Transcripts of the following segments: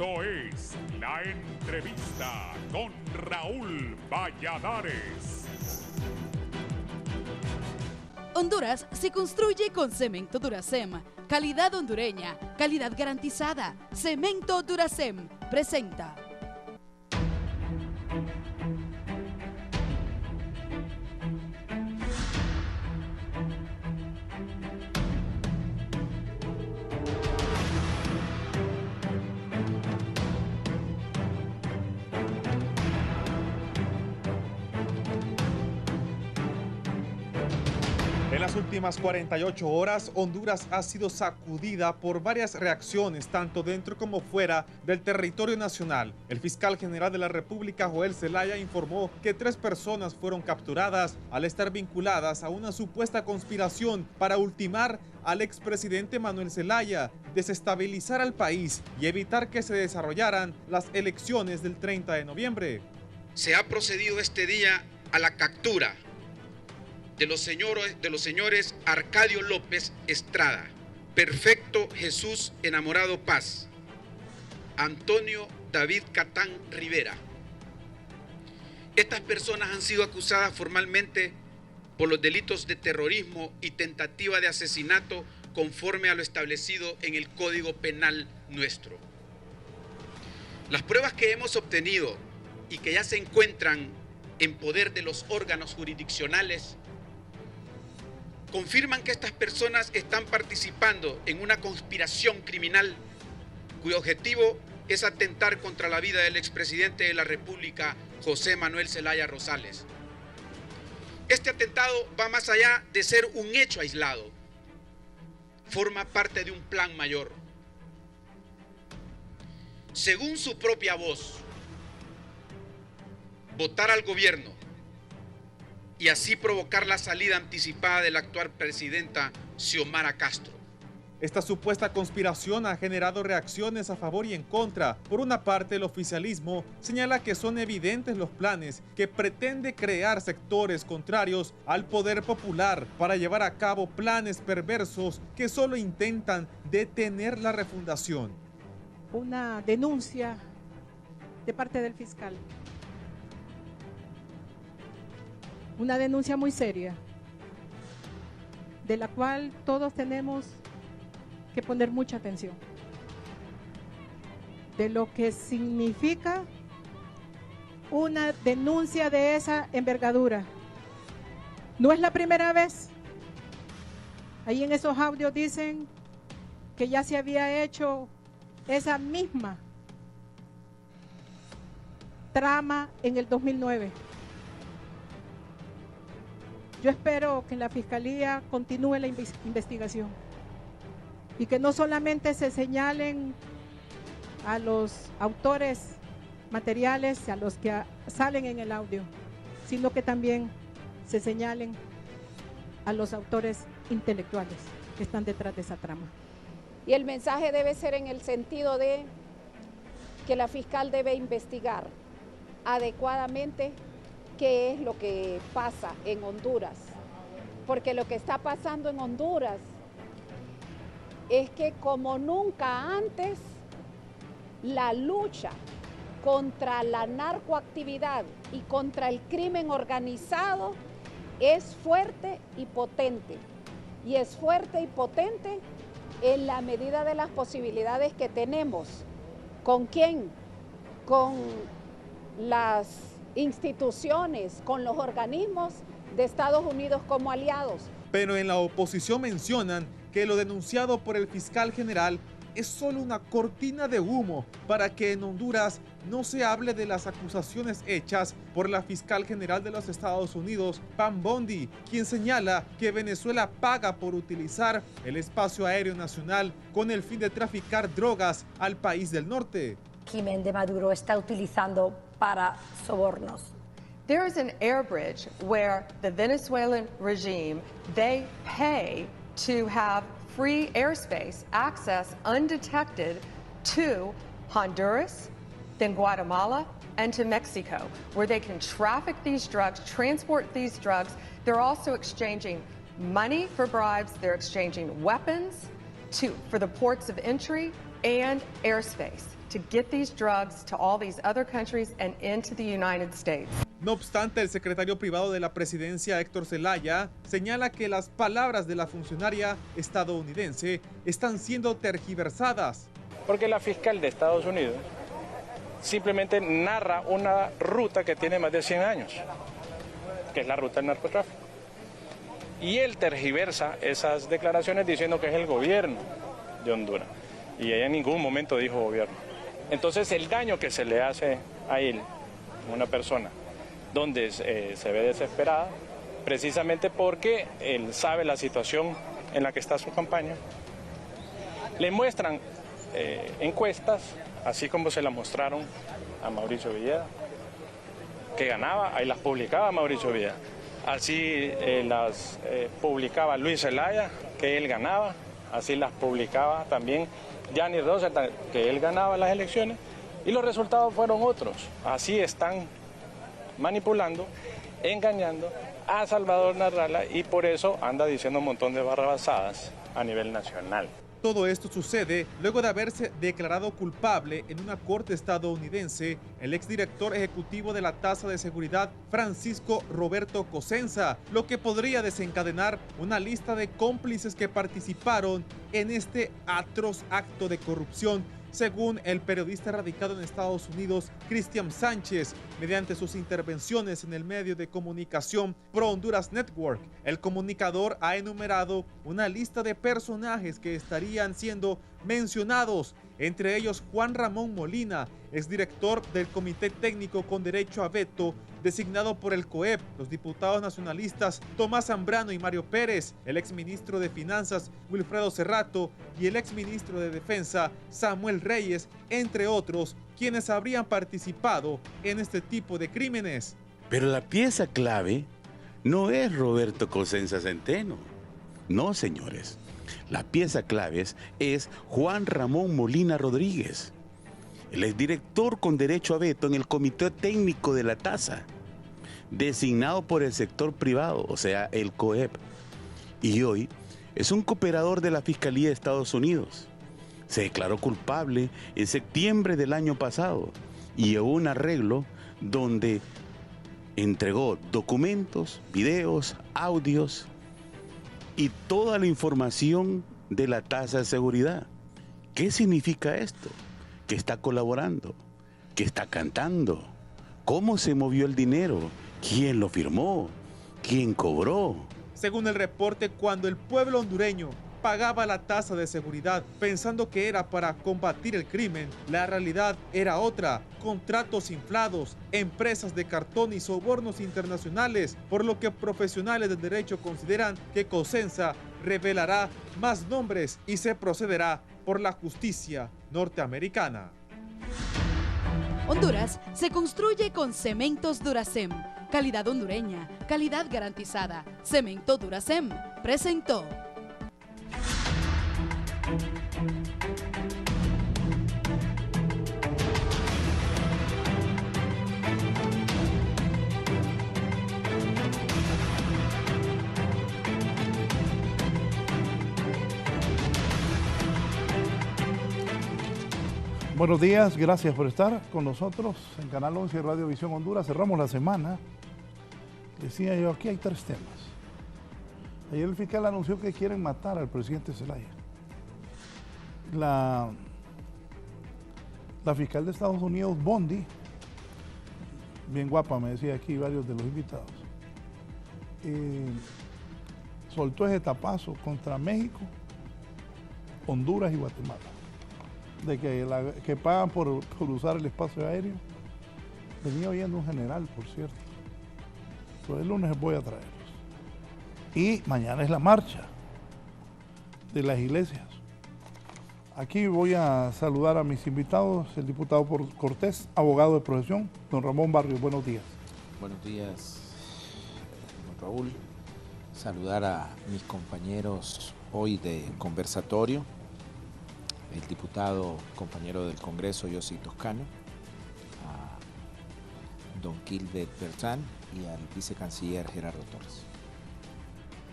Esto es La Entrevista con Raúl Valladares. Honduras se construye con Cemento Duracem. Calidad hondureña, calidad garantizada. Cemento Duracem presenta. En las últimas 48 horas, Honduras ha sido sacudida por varias reacciones, tanto dentro como fuera del territorio nacional. El fiscal general de la República, Joel Zelaya, informó que 3 personas fueron capturadas al estar vinculadas a una supuesta conspiración para ultimar al expresidente Manuel Zelaya, desestabilizar al país y evitar que se desarrollaran las elecciones del 30 de noviembre. Se ha procedido este día a la captura de los señores Arcadio López Estrada, Perfecto Jesús Enamorado Paz, Antonio David Catán Rivera. Estas personas han sido acusadas formalmente por los delitos de terrorismo y tentativa de asesinato conforme a lo establecido en el Código Penal nuestro. Las pruebas que hemos obtenido y que ya se encuentran en poder de los órganos jurisdiccionales confirman que estas personas están participando en una conspiración criminal cuyo objetivo es atentar contra la vida del expresidente de la República, José Manuel Zelaya Rosales. Este atentado va más allá de ser un hecho aislado, forma parte de un plan mayor. Según su propia voz, votar al gobierno y así provocar la salida anticipada de la actual presidenta Xiomara Castro. Esta supuesta conspiración ha generado reacciones a favor y en contra. Por una parte, el oficialismo señala que son evidentes los planes que pretende crear sectores contrarios al poder popular para llevar a cabo planes perversos que solo intentan detener la refundación. Una denuncia de parte del fiscal. Una denuncia muy seria, de la cual todos tenemos que poner mucha atención, de lo que significa una denuncia de esa envergadura. No es la primera vez. Ahí en esos audios dicen que ya se había hecho esa misma trama en el 2009. Yo espero que la Fiscalía continúe la investigación y que no solamente se señalen a los autores materiales, a los que salen en el audio, sino que también se señalen a los autores intelectuales que están detrás de esa trama. Y el mensaje debe ser en el sentido de que la fiscal debe investigar adecuadamente qué es lo que pasa en Honduras, porque lo que está pasando en Honduras es que como nunca antes la lucha contra la narcoactividad y contra el crimen organizado es fuerte y potente, y es fuerte y potente en la medida de las posibilidades que tenemos. ¿Con quién? Con las instituciones, con los organismos de Estados Unidos como aliados. Pero en la oposición mencionan que lo denunciado por el fiscal general es solo una cortina de humo para que en Honduras no se hable de las acusaciones hechas por la fiscal general de los Estados Unidos, Pam Bondi, quien señala que Venezuela paga por utilizar el espacio aéreo nacional con el fin de traficar drogas al país del norte. El régimen de Maduro está utilizando para sobornos. There is an air bridge where the Venezuelan regime, they pay to have free airspace, access undetected to Honduras, then Guatemala, and to Mexico, where they can traffic these drugs, transport these drugs. They're also exchanging money for bribes. They're exchanging weapons for the ports of entry and airspace. to get these drugs to all these other countries and into the United States. No obstante, el secretario privado de la presidencia, Héctor Zelaya, señala que las palabras de la funcionaria estadounidense están siendo tergiversadas. Porque la fiscal de Estados Unidos simplemente narra una ruta que tiene más de 100 años, que es la ruta del narcotráfico. Y él tergiversa esas declaraciones diciendo que es el gobierno de Honduras. Y ella en ningún momento dijo gobierno. Entonces el daño que se le hace a él, una persona, donde se ve desesperada, precisamente porque él sabe la situación en la que está su campaña. Le muestran encuestas, así como se las mostraron a Mauricio Villeda, que ganaba, ahí las publicaba Mauricio Villeda. Así las publicaba Luis Zelaya, que él ganaba, así las publicaba también Gianni Rosenthal, que él ganaba las elecciones, y los resultados fueron otros. Así están manipulando, engañando a Salvador Narrala y por eso anda diciendo un montón de barrabasadas a nivel nacional. Todo esto sucede luego de haberse declarado culpable en una corte estadounidense el exdirector ejecutivo de la Tasa de Seguridad, Francisco Roberto Cosenza, lo que podría desencadenar una lista de cómplices que participaron en este atroz acto de corrupción, según el periodista radicado en Estados Unidos, Cristian Sánchez, mediante sus intervenciones en el medio de comunicación Pro Honduras Network. El comunicador ha enumerado una lista de personajes que estarían siendo mencionados, entre ellos Juan Ramón Molina, exdirector del Comité Técnico con Derecho a Veto, designado por el COEP, los diputados nacionalistas Tomás Zambrano y Mario Pérez, el exministro de Finanzas Wilfredo Cerrato y el exministro de Defensa Samuel Reyes, entre otros, quienes habrían participado en este tipo de crímenes. Pero la pieza clave no es Roberto Cosenza Centeno. No, señores. La pieza clave es Juan Ramón Molina Rodríguez, el exdirector con derecho a veto en el Comité Técnico de la Tasa, designado por el sector privado, o sea, el COEP. Y hoy es un cooperador de la Fiscalía de Estados Unidos. Se declaró culpable en septiembre del año pasado y hubo un arreglo donde entregó documentos, videos, audios y toda la información de la tasa de seguridad. ¿Qué significa esto? Que está colaborando, que está cantando, cómo se movió el dinero, quién lo firmó, quién cobró. Según el reporte, cuando el pueblo hondureño pagaba la tasa de seguridad pensando que era para combatir el crimen, la realidad era otra: contratos inflados, empresas de cartón y sobornos internacionales, por lo que profesionales del derecho consideran que Cosenza revelará más nombres y se procederá por la justicia norteamericana. Honduras se construye con Cementos Duracem. Calidad hondureña, calidad garantizada. Cemento Duracem presentó. Buenos días, gracias por estar con nosotros en Canal 11 Radio Visión Honduras. Cerramos la semana. Decía yo, aquí hay 3 temas. Ayer el fiscal anunció que quieren matar al presidente Zelaya. La fiscal de Estados Unidos, Bondi, bien guapa, me decía aquí varios de los invitados, soltó ese tapazo contra México, Honduras y Guatemala, de que pagan por usar el espacio aéreo. Venía oyendo un general, por cierto. Pero el lunes voy a traerlos. Y mañana es la marcha de las iglesias. Aquí voy a saludar a mis invitados, el diputado Cortés, abogado de profesión, don Ramón Barrios. Buenos días. Buenos días, don Raúl. Saludar a mis compañeros hoy de conversatorio, el diputado compañero del Congreso, Yossi Toscano, a don Gilbert Bertrán y al vicecanciller Gerardo Torres.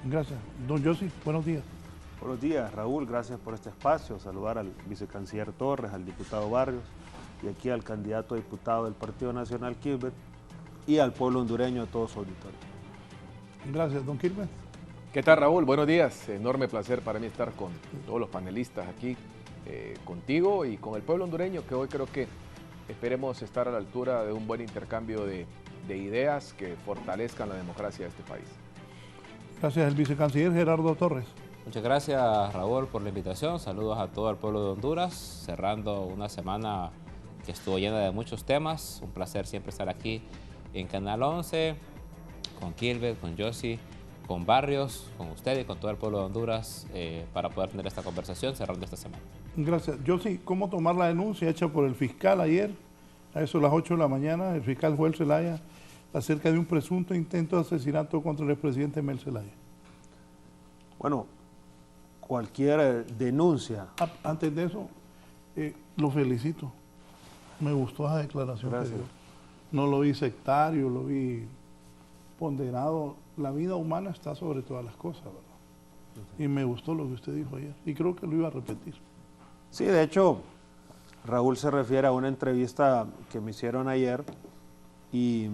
Gracias. Don Yossi, buenos días. Buenos días, Raúl, gracias por este espacio. Saludar al vicecanciller Torres, al diputado Barrios, y aquí al candidato a diputado del Partido Nacional, Kilbert, y al pueblo hondureño, a todo su auditorio. Gracias, don Kilbert. ¿Qué tal, Raúl? Buenos días. Enorme placer para mí estar con todos los panelistas aquí, contigo y con el pueblo hondureño, que hoy creo que esperemos estar a la altura de un buen intercambio de ideas que fortalezcan la democracia de este país. Gracias, el vicecanciller Gerardo Torres. Muchas gracias, Raúl, por la invitación. Saludos a todo el pueblo de Honduras, cerrando una semana que estuvo llena de muchos temas. Un placer siempre estar aquí en Canal 11, con Kilbert, con Josie, con Barrios, con usted y con todo el pueblo de Honduras para poder tener esta conversación cerrando esta semana. Gracias. Josie, ¿cómo tomar la denuncia hecha por el fiscal ayer, a eso a las 8 de la mañana, el fiscal Joel Zelaya, acerca de un presunto intento de asesinato contra el expresidente Mel Zelaya? Bueno, cualquier denuncia. Antes de eso, lo felicito. Me gustó esa declaración. Gracias. Que dio. No lo vi sectario, lo vi ponderado. La vida humana está sobre todas las cosas, ¿verdad? Y me gustó lo que usted dijo ayer. Y creo que lo iba a repetir. Sí, de hecho, Raúl se refiere a una entrevista que me hicieron ayer y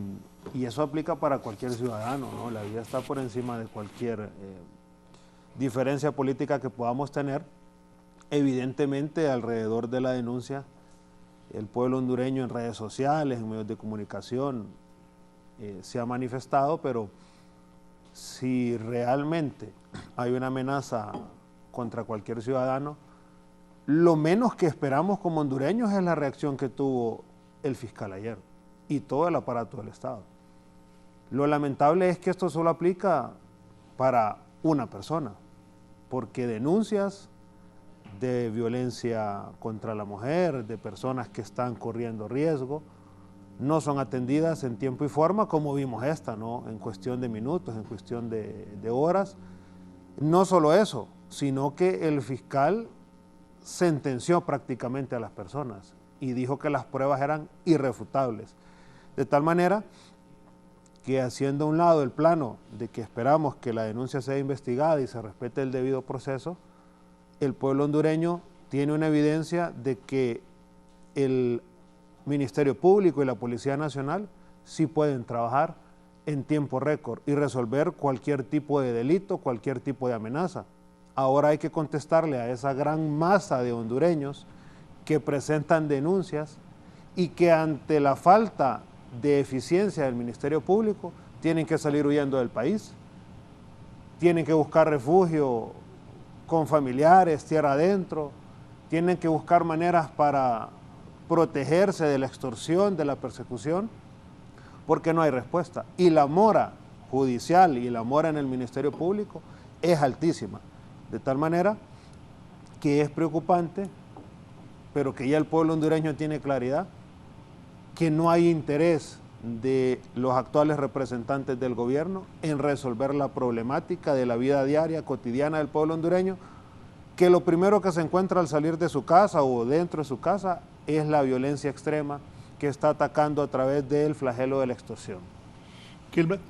eso aplica para cualquier ciudadano, ¿no? La vida está por encima de cualquier diferencia política que podamos tener. Evidentemente, alrededor de la denuncia, el pueblo hondureño en redes sociales, en medios de comunicación, se ha manifestado, pero si realmente hay una amenaza contra cualquier ciudadano, lo menos que esperamos como hondureños es la reacción que tuvo el fiscal ayer y todo el aparato del Estado. Lo lamentable es que esto solo aplica para una persona, porque denuncias de violencia contra la mujer, de personas que están corriendo riesgo, no son atendidas en tiempo y forma como vimos esta, ¿no? En cuestión de minutos, en cuestión de horas. No solo eso, sino que el fiscal sentenció prácticamente a las personas y dijo que las pruebas eran irrefutables. De tal manera que, haciendo a un lado el plano de que esperamos que la denuncia sea investigada y se respete el debido proceso, el pueblo hondureño tiene una evidencia de que el Ministerio Público y la Policía Nacional sí pueden trabajar en tiempo récord y resolver cualquier tipo de delito, cualquier tipo de amenaza. Ahora hay que contestarle a esa gran masa de hondureños que presentan denuncias y que ante la falta de eficiencia del Ministerio Público tienen que salir huyendo del país, tienen que buscar refugio con familiares, tierra adentro, tienen que buscar maneras para protegerse de la extorsión, de la persecución, porque no hay respuesta. Y la mora judicial y la mora en el Ministerio Público es altísima, de tal manera que es preocupante, pero que ya el pueblo hondureño tiene claridad, que no hay interés de los actuales representantes del gobierno en resolver la problemática de la vida diaria, cotidiana del pueblo hondureño, que lo primero que se encuentra al salir de su casa o dentro de su casa es la violencia extrema que está atacando a través del flagelo de la extorsión. Kilbert.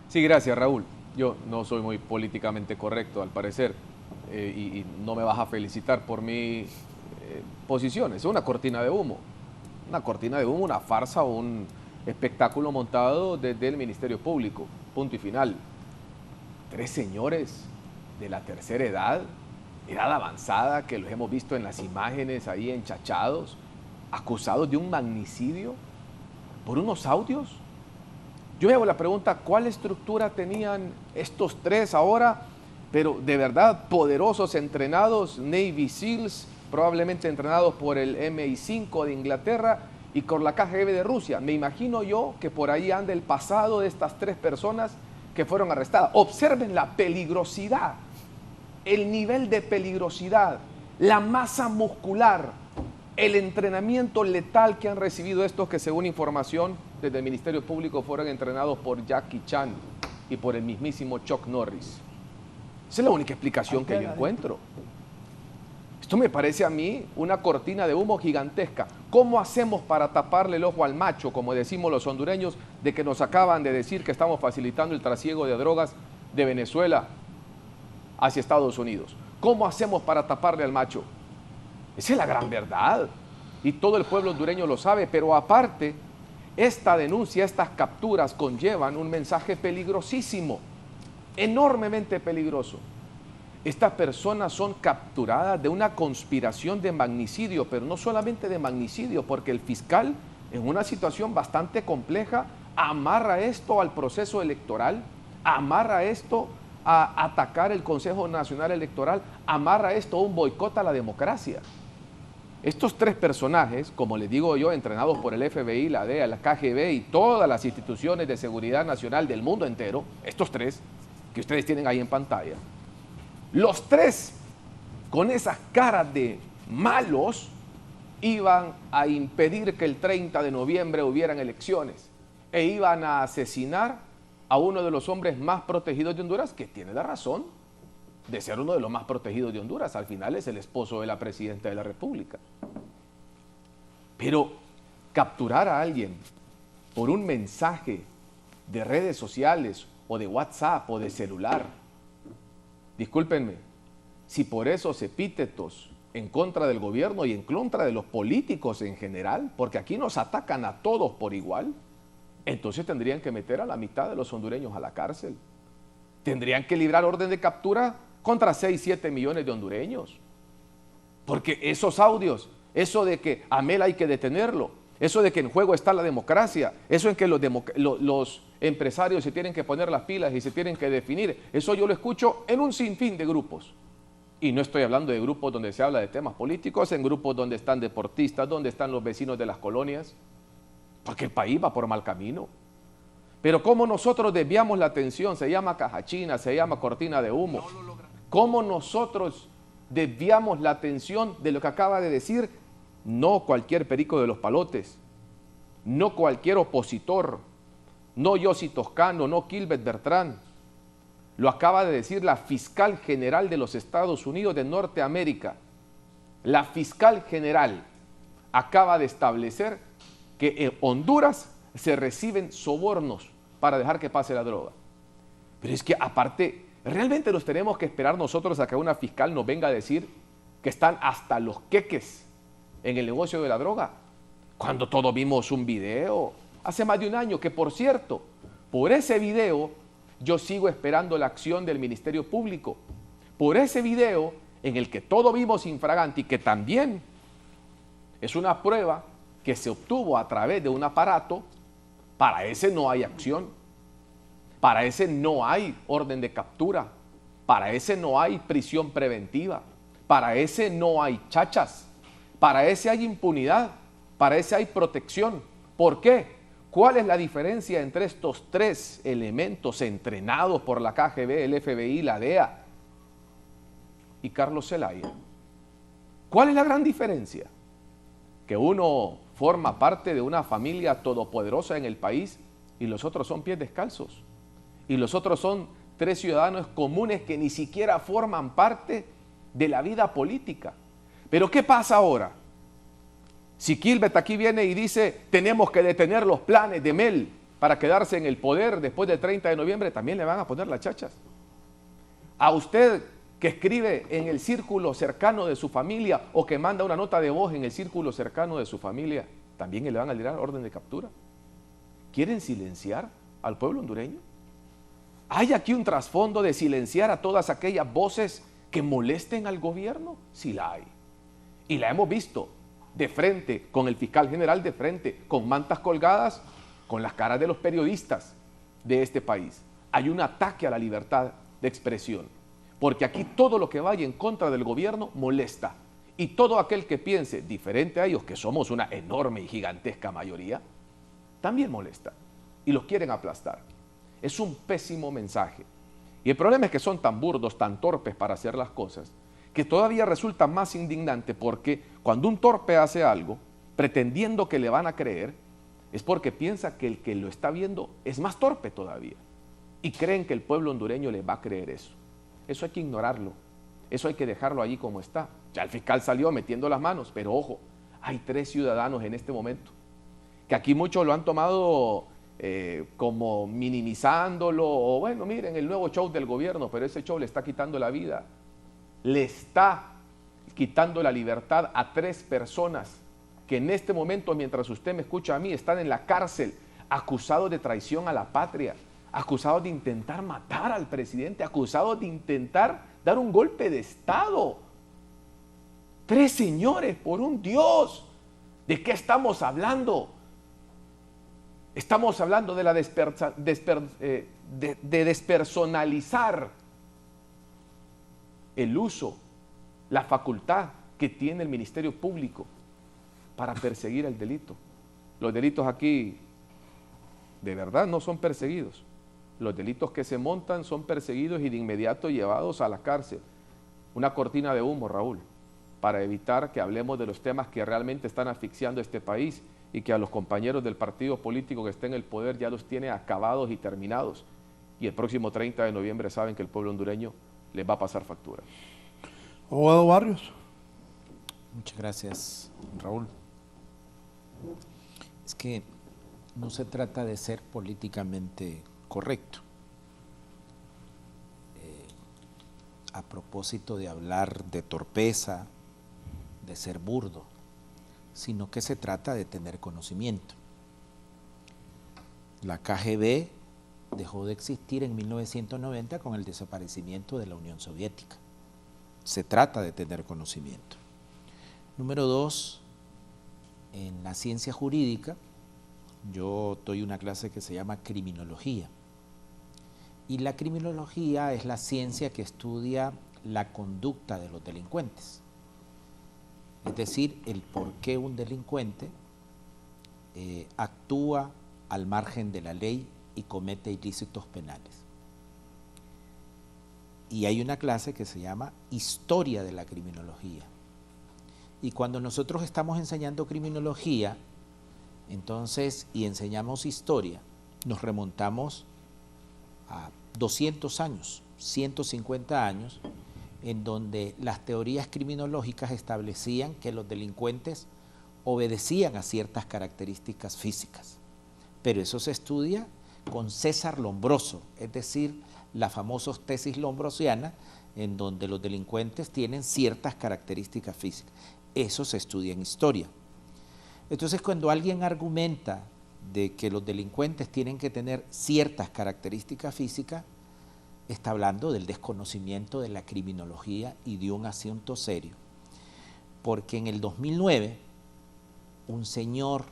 Sí, gracias, Raúl. Yo no soy muy políticamente correcto, al parecer, y no me vas a felicitar por mi posición. Es una cortina de humo. Una cortina de humo, una farsa o un espectáculo montado desde el Ministerio Público. Punto y final. 3 señores de la tercera edad avanzada, que los hemos visto en las imágenes ahí enchachados, acusados de un magnicidio por unos audios. Yo me hago la pregunta, ¿cuál estructura tenían estos 3 ahora? Pero de verdad, poderosos, entrenados, Navy SEALs, probablemente entrenados por el MI5 de Inglaterra y por la KGB de Rusia. Me imagino yo que por ahí anda el pasado de estas 3 personas que fueron arrestadas. Observen la peligrosidad, el nivel de peligrosidad, la masa muscular, el entrenamiento letal que han recibido estos que, según información desde el Ministerio Público, fueron entrenados por Jackie Chan y por el mismísimo Chuck Norris. Esa es la única explicación que yo encuentro. Esto me parece a mí una cortina de humo gigantesca. ¿Cómo hacemos para taparle el ojo al macho, como decimos los hondureños, de que nos acaban de decir que estamos facilitando el trasiego de drogas de Venezuela hacia Estados Unidos? ¿Cómo hacemos para taparle al macho? Esa es la gran verdad. y todo el pueblo hondureño lo sabe, pero aparte, esta denuncia, estas capturas conllevan un mensaje peligrosísimo, enormemente peligroso. Estas personas son capturadas de una conspiración de magnicidio, pero no solamente de magnicidio, porque el fiscal, en una situación bastante compleja, amarra esto al proceso electoral, amarra esto a atacar el Consejo Nacional Electoral, amarra esto a un boicot a la democracia. Estos tres personajes, como les digo yo, entrenados por el FBI, la DEA, la KGB y todas las instituciones de seguridad nacional del mundo entero, estos tres que ustedes tienen ahí en pantalla, los tres con esas caras de malos iban a impedir que el 30 de noviembre hubieran elecciones e iban a asesinar a uno de los hombres más protegidos de Honduras, que tiene la razón de ser uno de los más protegidos de Honduras. Al final es el esposo de la presidenta de la República. Pero capturar a alguien por un mensaje de redes sociales o de WhatsApp o de celular, discúlpenme, si por esos epítetos en contra del gobierno y en contra de los políticos en general, porque aquí nos atacan a todos por igual, entonces tendrían que meter a la mitad de los hondureños a la cárcel. Tendrían que librar orden de captura contra 6, 7 millones de hondureños. Porque esos audios, eso de que a Mel hay que detenerlo, eso de que en juego está la democracia, eso en que los empresarios se tienen que poner las pilas y se tienen que definir, eso yo lo escucho en un sinfín de grupos. Y no estoy hablando de grupos donde se habla de temas políticos, en grupos donde están deportistas, donde están los vecinos de las colonias, porque el país va por mal camino. Pero cómo nosotros desviamos la atención, se llama caja china, se llama cortina de humo. Cómo nosotros desviamos la atención de lo que acaba de decir, no cualquier perico de los palotes, no cualquier opositor, no Yossi Toscano, no Gilbert Bertrand. Lo acaba de decir la fiscal general de los Estados Unidos de Norteamérica. La fiscal general acaba de establecer que en Honduras se reciben sobornos para dejar que pase la droga. Pero es que aparte, ¿realmente nos tenemos que esperar nosotros a que una fiscal nos venga a decir que están hasta los queques en el negocio de la droga? Cuando todos vimos un video hace más de un año, que por cierto, por ese video yo sigo esperando la acción del Ministerio Público. Por ese video en el que todos vimos infraganti, que también es una prueba que se obtuvo a través de un aparato, para ese no hay acción, para ese no hay orden de captura, para ese no hay prisión preventiva, para ese no hay chachas, para ese hay impunidad, para ese hay protección. ¿Por qué? ¿Cuál es la diferencia entre estos tres elementos entrenados por la KGB, el FBI, la DEA y Carlos Zelaya? ¿Cuál es la gran diferencia? Que uno forma parte de una familia todopoderosa en el país y los otros son pies descalzos. Y los otros son tres ciudadanos comunes que ni siquiera forman parte de la vida política. Pero ¿qué pasa ahora? Si Gilbert aquí viene y dice tenemos que detener los planes de Mel para quedarse en el poder después del 30 de noviembre, también le van a poner las chachas. A usted que escribe en el círculo cercano de su familia o que manda una nota de voz en el círculo cercano de su familia, también le van a dar orden de captura. ¿Quieren silenciar al pueblo hondureño? ¿Hay aquí un trasfondo de silenciar a todas aquellas voces que molesten al gobierno? Sí la hay. Y la hemos visto de frente, con el fiscal general de frente, con mantas colgadas, con las caras de los periodistas de este país. Hay un ataque a la libertad de expresión, porque aquí todo lo que vaya en contra del gobierno molesta. Y todo aquel que piense diferente a ellos, que somos una enorme y gigantesca mayoría, también molesta. Y los quieren aplastar. Es un pésimo mensaje. Y el problema es que son tan burdos, tan torpes para hacer las cosas, que todavía resulta más indignante, porque cuando un torpe hace algo, pretendiendo que le van a creer, es porque piensa que el que lo está viendo es más torpe todavía. Y creen que el pueblo hondureño le va a creer eso. Eso hay que ignorarlo. Eso hay que dejarlo allí como está. Ya el fiscal salió metiendo las manos, pero ojo, hay 3 ciudadanos en este momento, que aquí muchos lo han tomado como minimizándolo, o bueno, miren, el nuevo show del gobierno, pero ese show le está quitando la vida. Le está quitando la libertad a 3 personas que en este momento, mientras usted me escucha a mí, están en la cárcel, acusados de traición a la patria, acusados de intentar matar al presidente, acusados de intentar dar un golpe de Estado. 3 señores, por un Dios. ¿De qué estamos hablando? Estamos hablando de la despersonalizar el uso, la facultad que tiene el Ministerio Público para perseguir el delito. Los delitos aquí de verdad no son perseguidos. Los delitos que se montan son perseguidos y de inmediato llevados a la cárcel. Una cortina de humo, Raúl, para evitar que hablemos de los temas que realmente están asfixiando este país y que a los compañeros del partido político que está en el poder ya los tiene acabados y terminados. Y el próximo 30 de noviembre saben que el pueblo hondureño les va a pasar factura. Abogado Barrios. Muchas gracias, Raúl. Es que no se trata de ser políticamente correcto. A propósito de hablar de torpeza, de ser burdo, sino que se trata de tener conocimiento. La KGB dejó de existir en 1990 con el desaparecimiento de la Unión Soviética. Se trata de tener conocimiento. Número 2, en la ciencia jurídica, yo doy una clase que se llama criminología. Y la criminología es la ciencia que estudia la conducta de los delincuentes. Es decir, el por qué un delincuente actúa al margen de la ley y comete ilícitos penales. Y hay una clase que se llama Historia de la Criminología. Y cuando nosotros estamos enseñando criminología, entonces, y enseñamos historia, nos remontamos a 200 años, 150 años, en donde las teorías criminológicas establecían que los delincuentes obedecían a ciertas características físicas. Pero eso se estudia con César Lombroso, es decir, la famosa tesis lombrosiana, en donde los delincuentes tienen ciertas características físicas. Eso se estudia en historia. Entonces, cuando alguien argumenta de que los delincuentes tienen que tener ciertas características físicas, está hablando del desconocimiento de la criminología y de un asunto serio. Porque en el 2009, un señor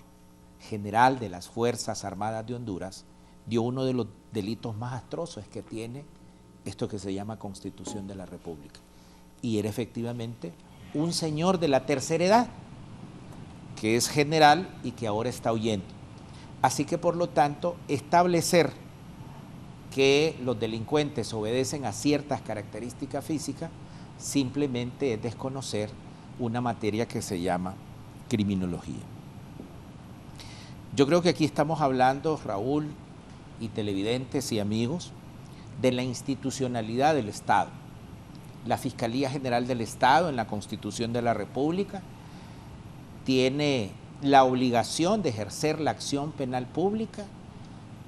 general de las Fuerzas Armadas de Honduras dio uno de los delitos más atroces que tiene esto que se llama Constitución de la República. Y era efectivamente un señor de la tercera edad, que es general y que ahora está huyendo. Así que, por lo tanto, establecer que los delincuentes obedecen a ciertas características físicas simplemente es desconocer una materia que se llama criminología. Yo creo que aquí estamos hablando, Raúl y televidentes y amigos, de la institucionalidad del Estado. La Fiscalía General del Estado, en la Constitución de la República, tiene la obligación de ejercer la acción penal pública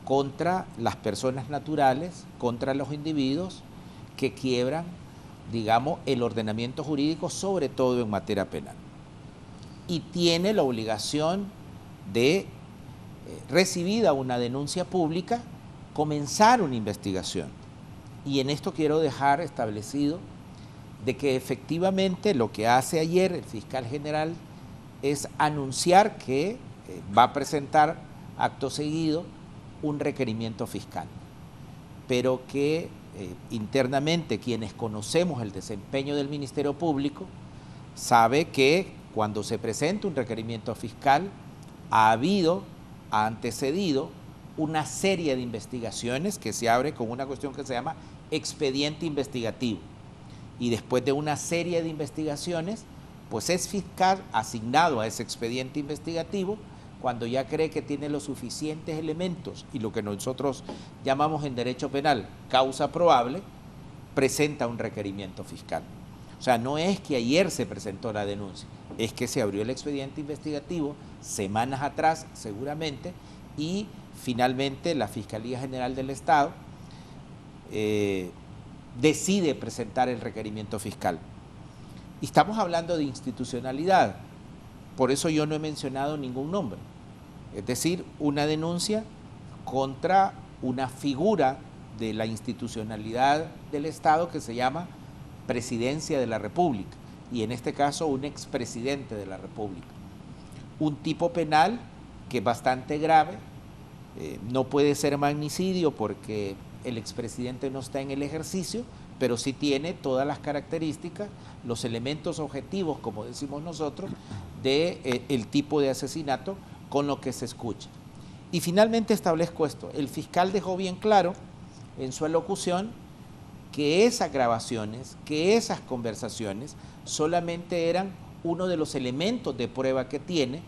contra las personas naturales, contra los individuos que quiebran, digamos, el ordenamiento jurídico, sobre todo en materia penal. Y tiene la obligación de, recibida una denuncia pública, comenzar una investigación. Y en esto quiero dejar establecido de que efectivamente lo que hace ayer el fiscal general es anunciar que va a presentar acto seguido un requerimiento fiscal, pero que internamente quienes conocemos el desempeño del Ministerio Público sabe que cuando se presenta un requerimiento fiscal ha antecedido una serie de investigaciones que se abre con una cuestión que se llama expediente investigativo, y después de una serie de investigaciones pues es fiscal asignado a ese expediente investigativo cuando ya cree que tiene los suficientes elementos y lo que nosotros llamamos en derecho penal causa probable, presenta un requerimiento fiscal. O sea, no es que ayer se presentó la denuncia, es que se abrió el expediente investigativo semanas atrás seguramente, y finalmente la Fiscalía General del Estado decide presentar el requerimiento fiscal. Y estamos hablando de institucionalidad. Por eso yo no he mencionado ningún nombre. Es decir, una denuncia contra una figura de la institucionalidad del Estado que se llama Presidencia de la República, y en este caso un expresidente de la República. Un tipo penal que es bastante grave, no puede ser magnicidio porque el expresidente no está en el ejercicio, pero sí tiene todas las características, los elementos objetivos, como decimos nosotros, de el tipo de asesinato con lo que se escucha. Y finalmente establezco esto: el fiscal dejó bien claro en su alocución que esas grabaciones, que esas conversaciones solamente eran uno de los elementos de prueba que tiene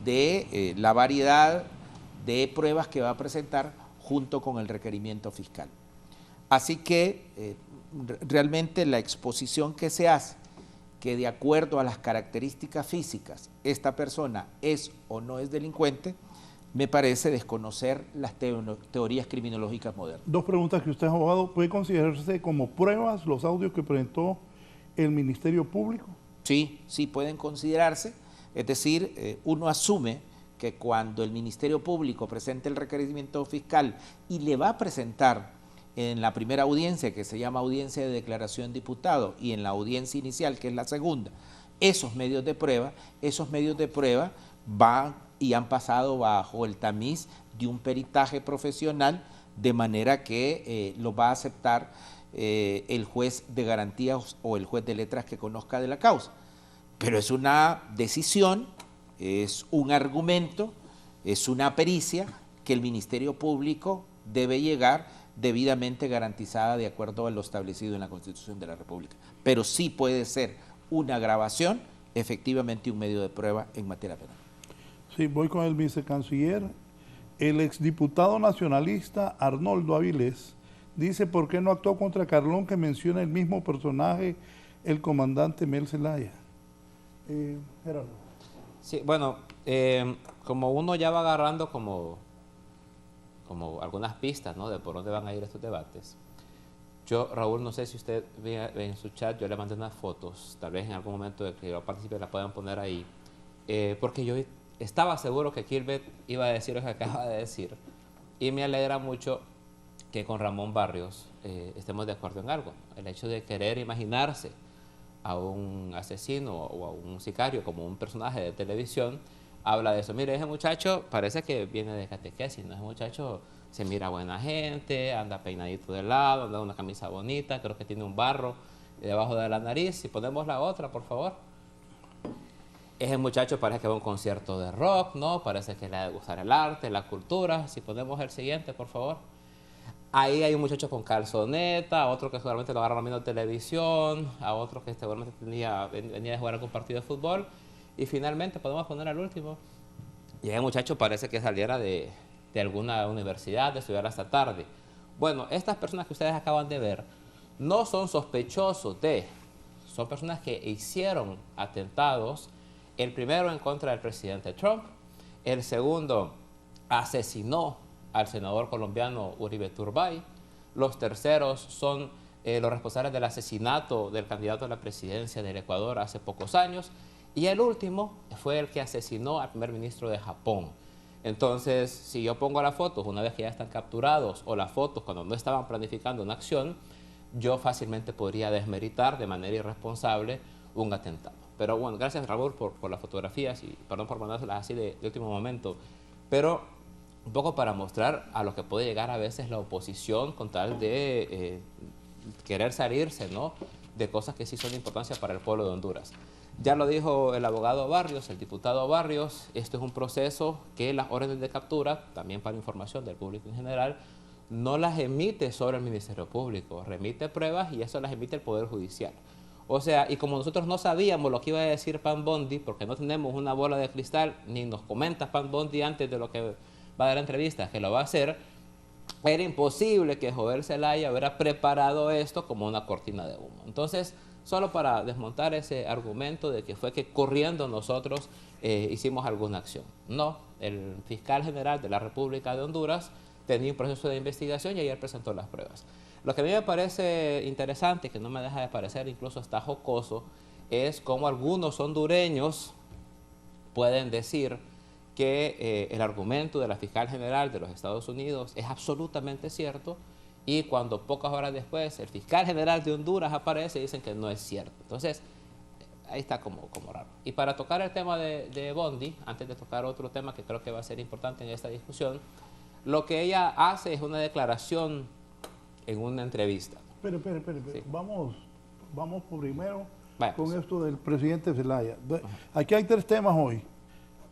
de la variedad de pruebas que va a presentar junto con el requerimiento fiscal. Así que realmente la exposición que se hace, que de acuerdo a las características físicas esta persona es o no es delincuente, me parece desconocer las teorías criminológicas modernas. Dos preguntas que usted es abogado. ¿Puede considerarse como pruebas los audios que presentó el Ministerio Público? Sí, sí pueden considerarse. Es decir, uno asume que cuando el Ministerio Público presente el requerimiento fiscal y le va a presentar en la primera audiencia, que se llama audiencia de declaración de diputado, y en la audiencia inicial, que es la segunda, esos medios de prueba van y han pasado bajo el tamiz de un peritaje profesional, de manera que lo va a aceptar el juez de garantías o el juez de letras que conozca de la causa. Pero es una decisión, es un argumento, es una pericia que el Ministerio Público debe llegar debidamente garantizada de acuerdo a lo establecido en la Constitución de la República. Pero sí puede ser una grabación, efectivamente un medio de prueba en materia penal. Sí, voy con el vicecanciller. El exdiputado nacionalista Arnoldo Avilés dice por qué no actuó contra Carlón, que menciona el mismo personaje, el comandante Mel Zelaya. Gerardo. Sí, bueno, como uno ya va agarrando como algunas pistas, ¿no?, de por dónde van a ir estos debates. Yo, Raúl, no sé si usted ve en su chat, yo le mandé unas fotos, tal vez en algún momento de que yo participe la puedan poner ahí, porque yo estaba seguro que Kilbert iba a decir lo que acaba de decir, y me alegra mucho que con Ramón Barrios estemos de acuerdo en algo. El hecho de querer imaginarse a un asesino o a un sicario como un personaje de televisión habla de eso. Mire, ese muchacho parece que viene de catequesis, ¿no? Ese muchacho se mira buena gente, anda peinadito de lado, anda con una camisa bonita, creo que tiene un barro debajo de la nariz. Si ponemos la otra, por favor. Ese muchacho parece que va a un concierto de rock, ¿no? Parece que le ha de gustar el arte, la cultura. Si ponemos el siguiente, por favor. Ahí hay un muchacho con calzoneta, otro que seguramente lo agarra viendo televisión, a otro que seguramente venía de jugar algún partido de fútbol. Y finalmente podemos poner al último. Y ese muchacho parece que saliera de alguna universidad, de estudiar hasta tarde. Bueno, estas personas que ustedes acaban de ver no son sospechosos son personas que hicieron atentados. El primero en contra del presidente Trump, el segundo asesinó al senador colombiano Uribe Turbay, los terceros son los responsables del asesinato del candidato a la presidencia del Ecuador hace pocos años, y el último fue el que asesinó al primer ministro de Japón. Entonces, si yo pongo las fotos una vez que ya están capturados, o las fotos cuando no estaban planificando una acción, yo fácilmente podría desmeritar de manera irresponsable un atentado. Pero bueno, gracias Raúl por las fotografías y perdón por mandárselas así de último momento, pero un poco para mostrar a lo que puede llegar a veces la oposición con tal de querer salirse, ¿no?, de cosas que sí son de importancia para el pueblo de Honduras. Ya lo dijo el abogado Barrios, el diputado Barrios, esto es un proceso que las órdenes de captura, también para información del público en general, no las emite sobre el Ministerio Público, remite pruebas y eso las emite el Poder Judicial. O sea, y como nosotros no sabíamos lo que iba a decir Pam Bondi, porque no tenemos una bola de cristal, ni nos comenta Pam Bondi antes de lo que va a dar la entrevista, que lo va a hacer, era imposible que Joel Zelaya hubiera preparado esto como una cortina de humo. Entonces, solo para desmontar ese argumento de que fue que corriendo nosotros hicimos alguna acción. No, el fiscal general de la República de Honduras tenía un proceso de investigación y ayer presentó las pruebas. Lo que a mí me parece interesante, que no me deja de parecer incluso hasta jocoso, es cómo algunos hondureños pueden decir que el argumento de la fiscal general de los Estados Unidos es absolutamente cierto, y cuando pocas horas después el fiscal general de Honduras aparece, dicen que no es cierto. Entonces, ahí está como raro. Y para tocar el tema de Bondi, antes de tocar otro tema que creo que va a ser importante en esta discusión, lo que ella hace es una declaración en una entrevista. Espera. Sí. Vamos por primero Vaya, con esto del presidente Zelaya. Aquí hay 3 temas hoy.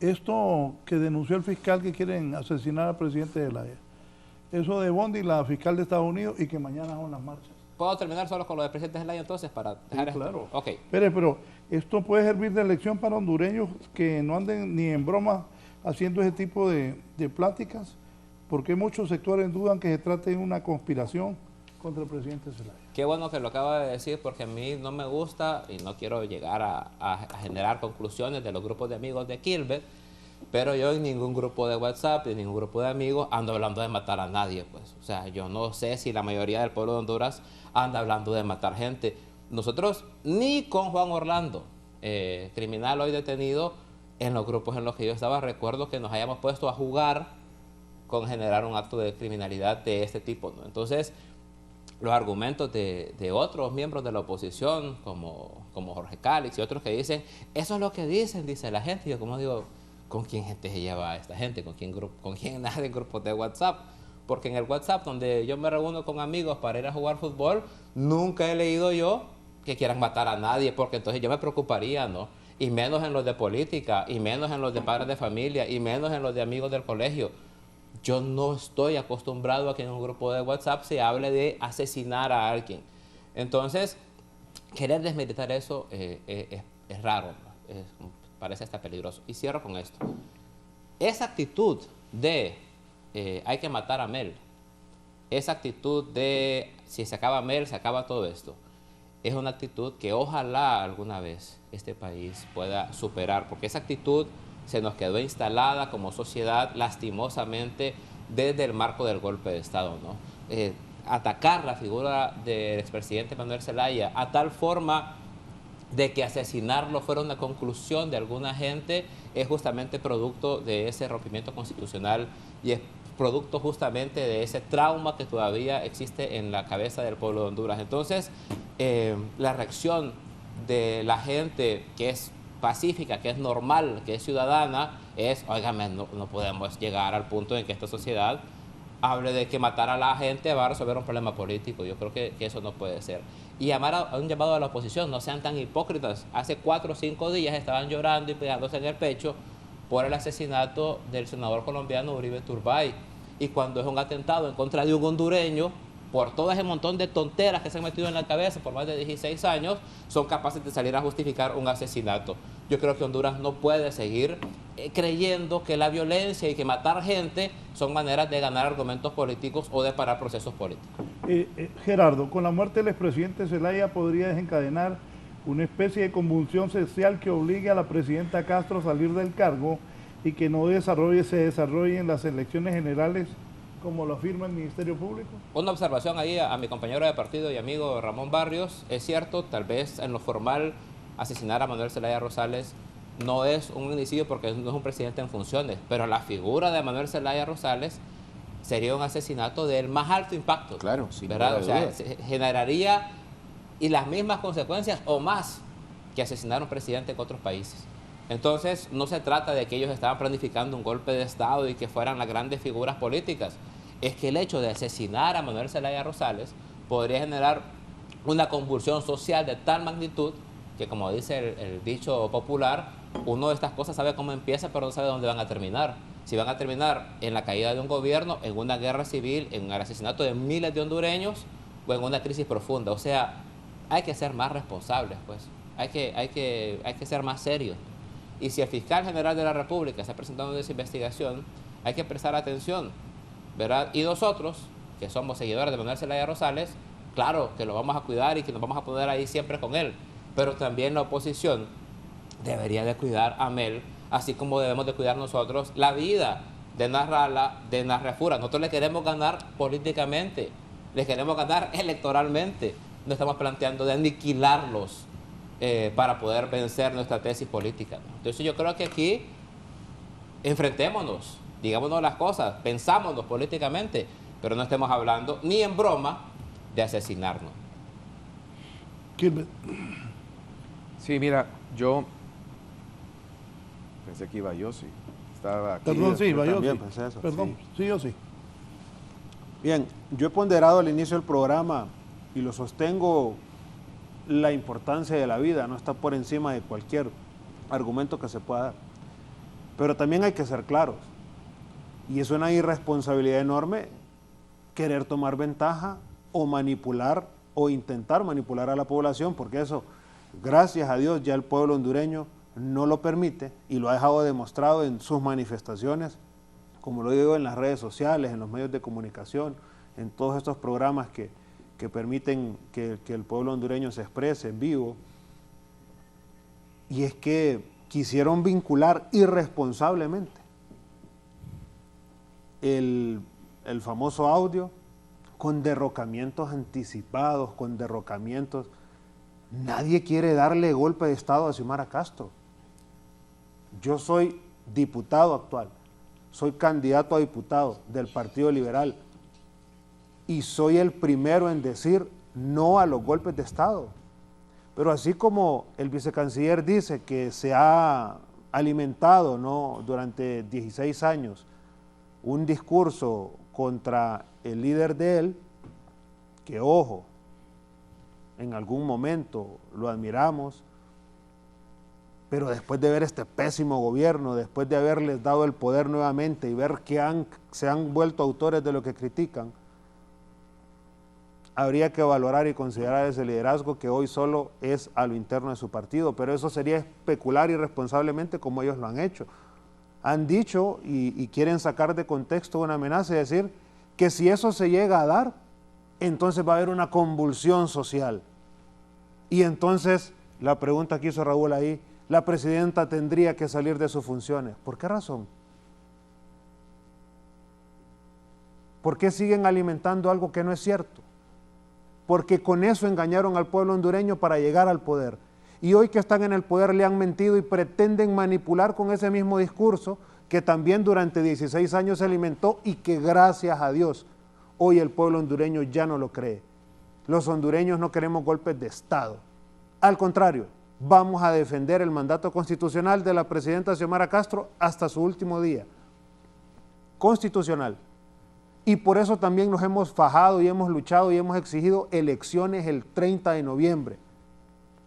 Esto que denunció el fiscal que quieren asesinar al presidente Zelaya. Eso de Bondi, la fiscal de Estados Unidos, y que mañana son las marchas. ¿Puedo terminar solo con lo del presidente Zelaya entonces para dejar esto? Claro. Ok. Pero esto puede servir de lección para hondureños que no anden ni en broma haciendo ese tipo de pláticas, porque muchos sectores dudan que se trate de una conspiración contra el presidente Zelaya. Qué bueno que lo acaba de decir, porque a mí no me gusta y no quiero llegar a generar conclusiones de los grupos de amigos de Kilbert, pero yo en ningún grupo de WhatsApp, en ningún grupo de amigos, ando hablando de matar a nadie, pues. O sea, yo no sé si la mayoría del pueblo de Honduras anda hablando de matar gente. Nosotros, ni con Juan Orlando, criminal hoy detenido, en los grupos en los que yo estaba, recuerdo que nos hayamos puesto a jugar con generar un acto de criminalidad de este tipo, ¿no? Entonces, los argumentos de otros miembros de la oposición, como Jorge Cálix y otros que dicen, eso es lo que dicen, dice la gente. Yo como digo, ¿con quién gente se lleva a esta gente? ¿Con quién nada en grupos de WhatsApp? Porque en el WhatsApp, donde yo me reúno con amigos para ir a jugar fútbol, nunca he leído yo que quieran matar a nadie, porque entonces yo me preocuparía, ¿no? Y menos en los de política, y menos en los de padres de familia, y menos en los de amigos del colegio. Yo no estoy acostumbrado a que en un grupo de WhatsApp se hable de asesinar a alguien. Entonces, querer desmilitar eso es raro, ¿no? Parece hasta peligroso. Y cierro con esto. Esa actitud de hay que matar a Mel, esa actitud de si se acaba Mel, se acaba todo esto, es una actitud que ojalá alguna vez este país pueda superar, porque esa actitud se nos quedó instalada como sociedad lastimosamente desde el marco del golpe de Estado, ¿no? Atacar la figura del expresidente Manuel Zelaya a tal forma de que asesinarlo fuera una conclusión de alguna gente es justamente producto de ese rompimiento constitucional y es producto justamente de ese trauma que todavía existe en la cabeza del pueblo de Honduras. Entonces, la reacción de la gente que es pacífica, que es normal, que es ciudadana, es, óigame, no podemos llegar al punto en que esta sociedad hable de que matar a la gente va a resolver un problema político. Yo creo que eso no puede ser. Y llamar a un llamado a la oposición, no sean tan hipócritas. Hace 4 o 5 días estaban llorando y pegándose en el pecho por el asesinato del senador colombiano Uribe Turbay. Y cuando es un atentado en contra de un hondureño, por todo ese montón de tonteras que se han metido en la cabeza por más de 16 años, son capaces de salir a justificar un asesinato. Yo creo que Honduras no puede seguir creyendo que la violencia y que matar gente son maneras de ganar argumentos políticos o de parar procesos políticos. Gerardo, con la muerte del expresidente Zelaya podría desencadenar una especie de convulsión social que obligue a la presidenta Castro a salir del cargo y que no se desarrolle en las elecciones generales como lo afirma el Ministerio Público. Una observación ahí a mi compañero de partido y amigo Ramón Barrios. Es cierto, tal vez en lo formal asesinar a Manuel Zelaya Rosales no es un homicidio porque no es un presidente en funciones, pero la figura de Manuel Zelaya Rosales sería un asesinato del más alto impacto. Claro, sin ¿verdad? duda. O sea, generaría y las mismas consecuencias o más que asesinar a un presidente en otros países. Entonces, no se trata de que ellos estaban planificando un golpe de Estado y que fueran las grandes figuras políticas. Es que el hecho de asesinar a Manuel Zelaya Rosales podría generar una convulsión social de tal magnitud que, como dice el dicho popular, uno de estas cosas sabe cómo empieza, pero no sabe dónde van a terminar. Si van a terminar en la caída de un gobierno, en una guerra civil, en el asesinato de miles de hondureños o en una crisis profunda. O sea, hay que ser más responsables, pues. Hay que ser más serios. Y si el fiscal general de la República está presentando esa investigación, hay que prestar atención, ¿verdad? Y nosotros, que somos seguidores de Manuel Zelaya Rosales, claro que lo vamos a cuidar y que nos vamos a poner ahí siempre con él, pero también la oposición debería de cuidar a Mel, así como debemos de cuidar nosotros la vida de Nasrallah, de Nasrefura. Nosotros le queremos ganar políticamente, le queremos ganar electoralmente, no estamos planteando de aniquilarlos para poder vencer nuestra tesis política, ¿no? Entonces yo creo que aquí enfrentémonos, digámonos las cosas, pensámonos políticamente, pero no estemos hablando ni en broma de asesinarnos. Sí, mira, yo pensé que iba yo, sí. Estaba aquí. Perdón, sí, iba yo, sí. Perdón, sí, yo sí. Bien, yo he ponderado al inicio del programa y lo sostengo, la importancia de la vida no está por encima de cualquier argumento que se pueda dar. Pero también hay que ser claros. Y es una irresponsabilidad enorme querer tomar ventaja o manipular o intentar manipular a la población, porque eso, gracias a Dios, ya el pueblo hondureño no lo permite y lo ha dejado demostrado en sus manifestaciones, como lo digo, en las redes sociales, en los medios de comunicación, en todos estos programas que permiten que el pueblo hondureño se exprese en vivo. Y es que quisieron vincular irresponsablemente el famoso audio con derrocamientos anticipados, con derrocamientos. Nadie quiere darle golpe de Estado a Xiomara Castro. Yo soy diputado actual, soy candidato a diputado del Partido Liberal y soy el primero en decir no a los golpes de Estado. Pero así como el vicecanciller dice que se ha alimentado, ¿no?, durante 16 años un discurso contra el líder de él, que ojo, en algún momento lo admiramos, pero después de ver este pésimo gobierno, después de haberles dado el poder nuevamente y ver que se han vuelto autores de lo que critican, habría que valorar y considerar ese liderazgo que hoy solo es a lo interno de su partido, pero eso sería especular irresponsablemente como ellos lo han hecho. Han dicho y quieren sacar de contexto una amenaza y decir que si eso se llega a dar, entonces va a haber una convulsión social. Y entonces, la pregunta que hizo Raúl ahí, la presidenta tendría que salir de sus funciones. ¿Por qué razón? ¿Por qué siguen alimentando algo que no es cierto? Porque con eso engañaron al pueblo hondureño para llegar al poder. Y hoy que están en el poder le han mentido y pretenden manipular con ese mismo discurso que también durante 16 años se alimentó y que gracias a Dios hoy el pueblo hondureño ya no lo cree. Los hondureños no queremos golpes de Estado. Al contrario, vamos a defender el mandato constitucional de la presidenta Xiomara Castro hasta su último día. Constitucional. Y por eso también nos hemos fajado y hemos luchado y hemos exigido elecciones el 30 de noviembre.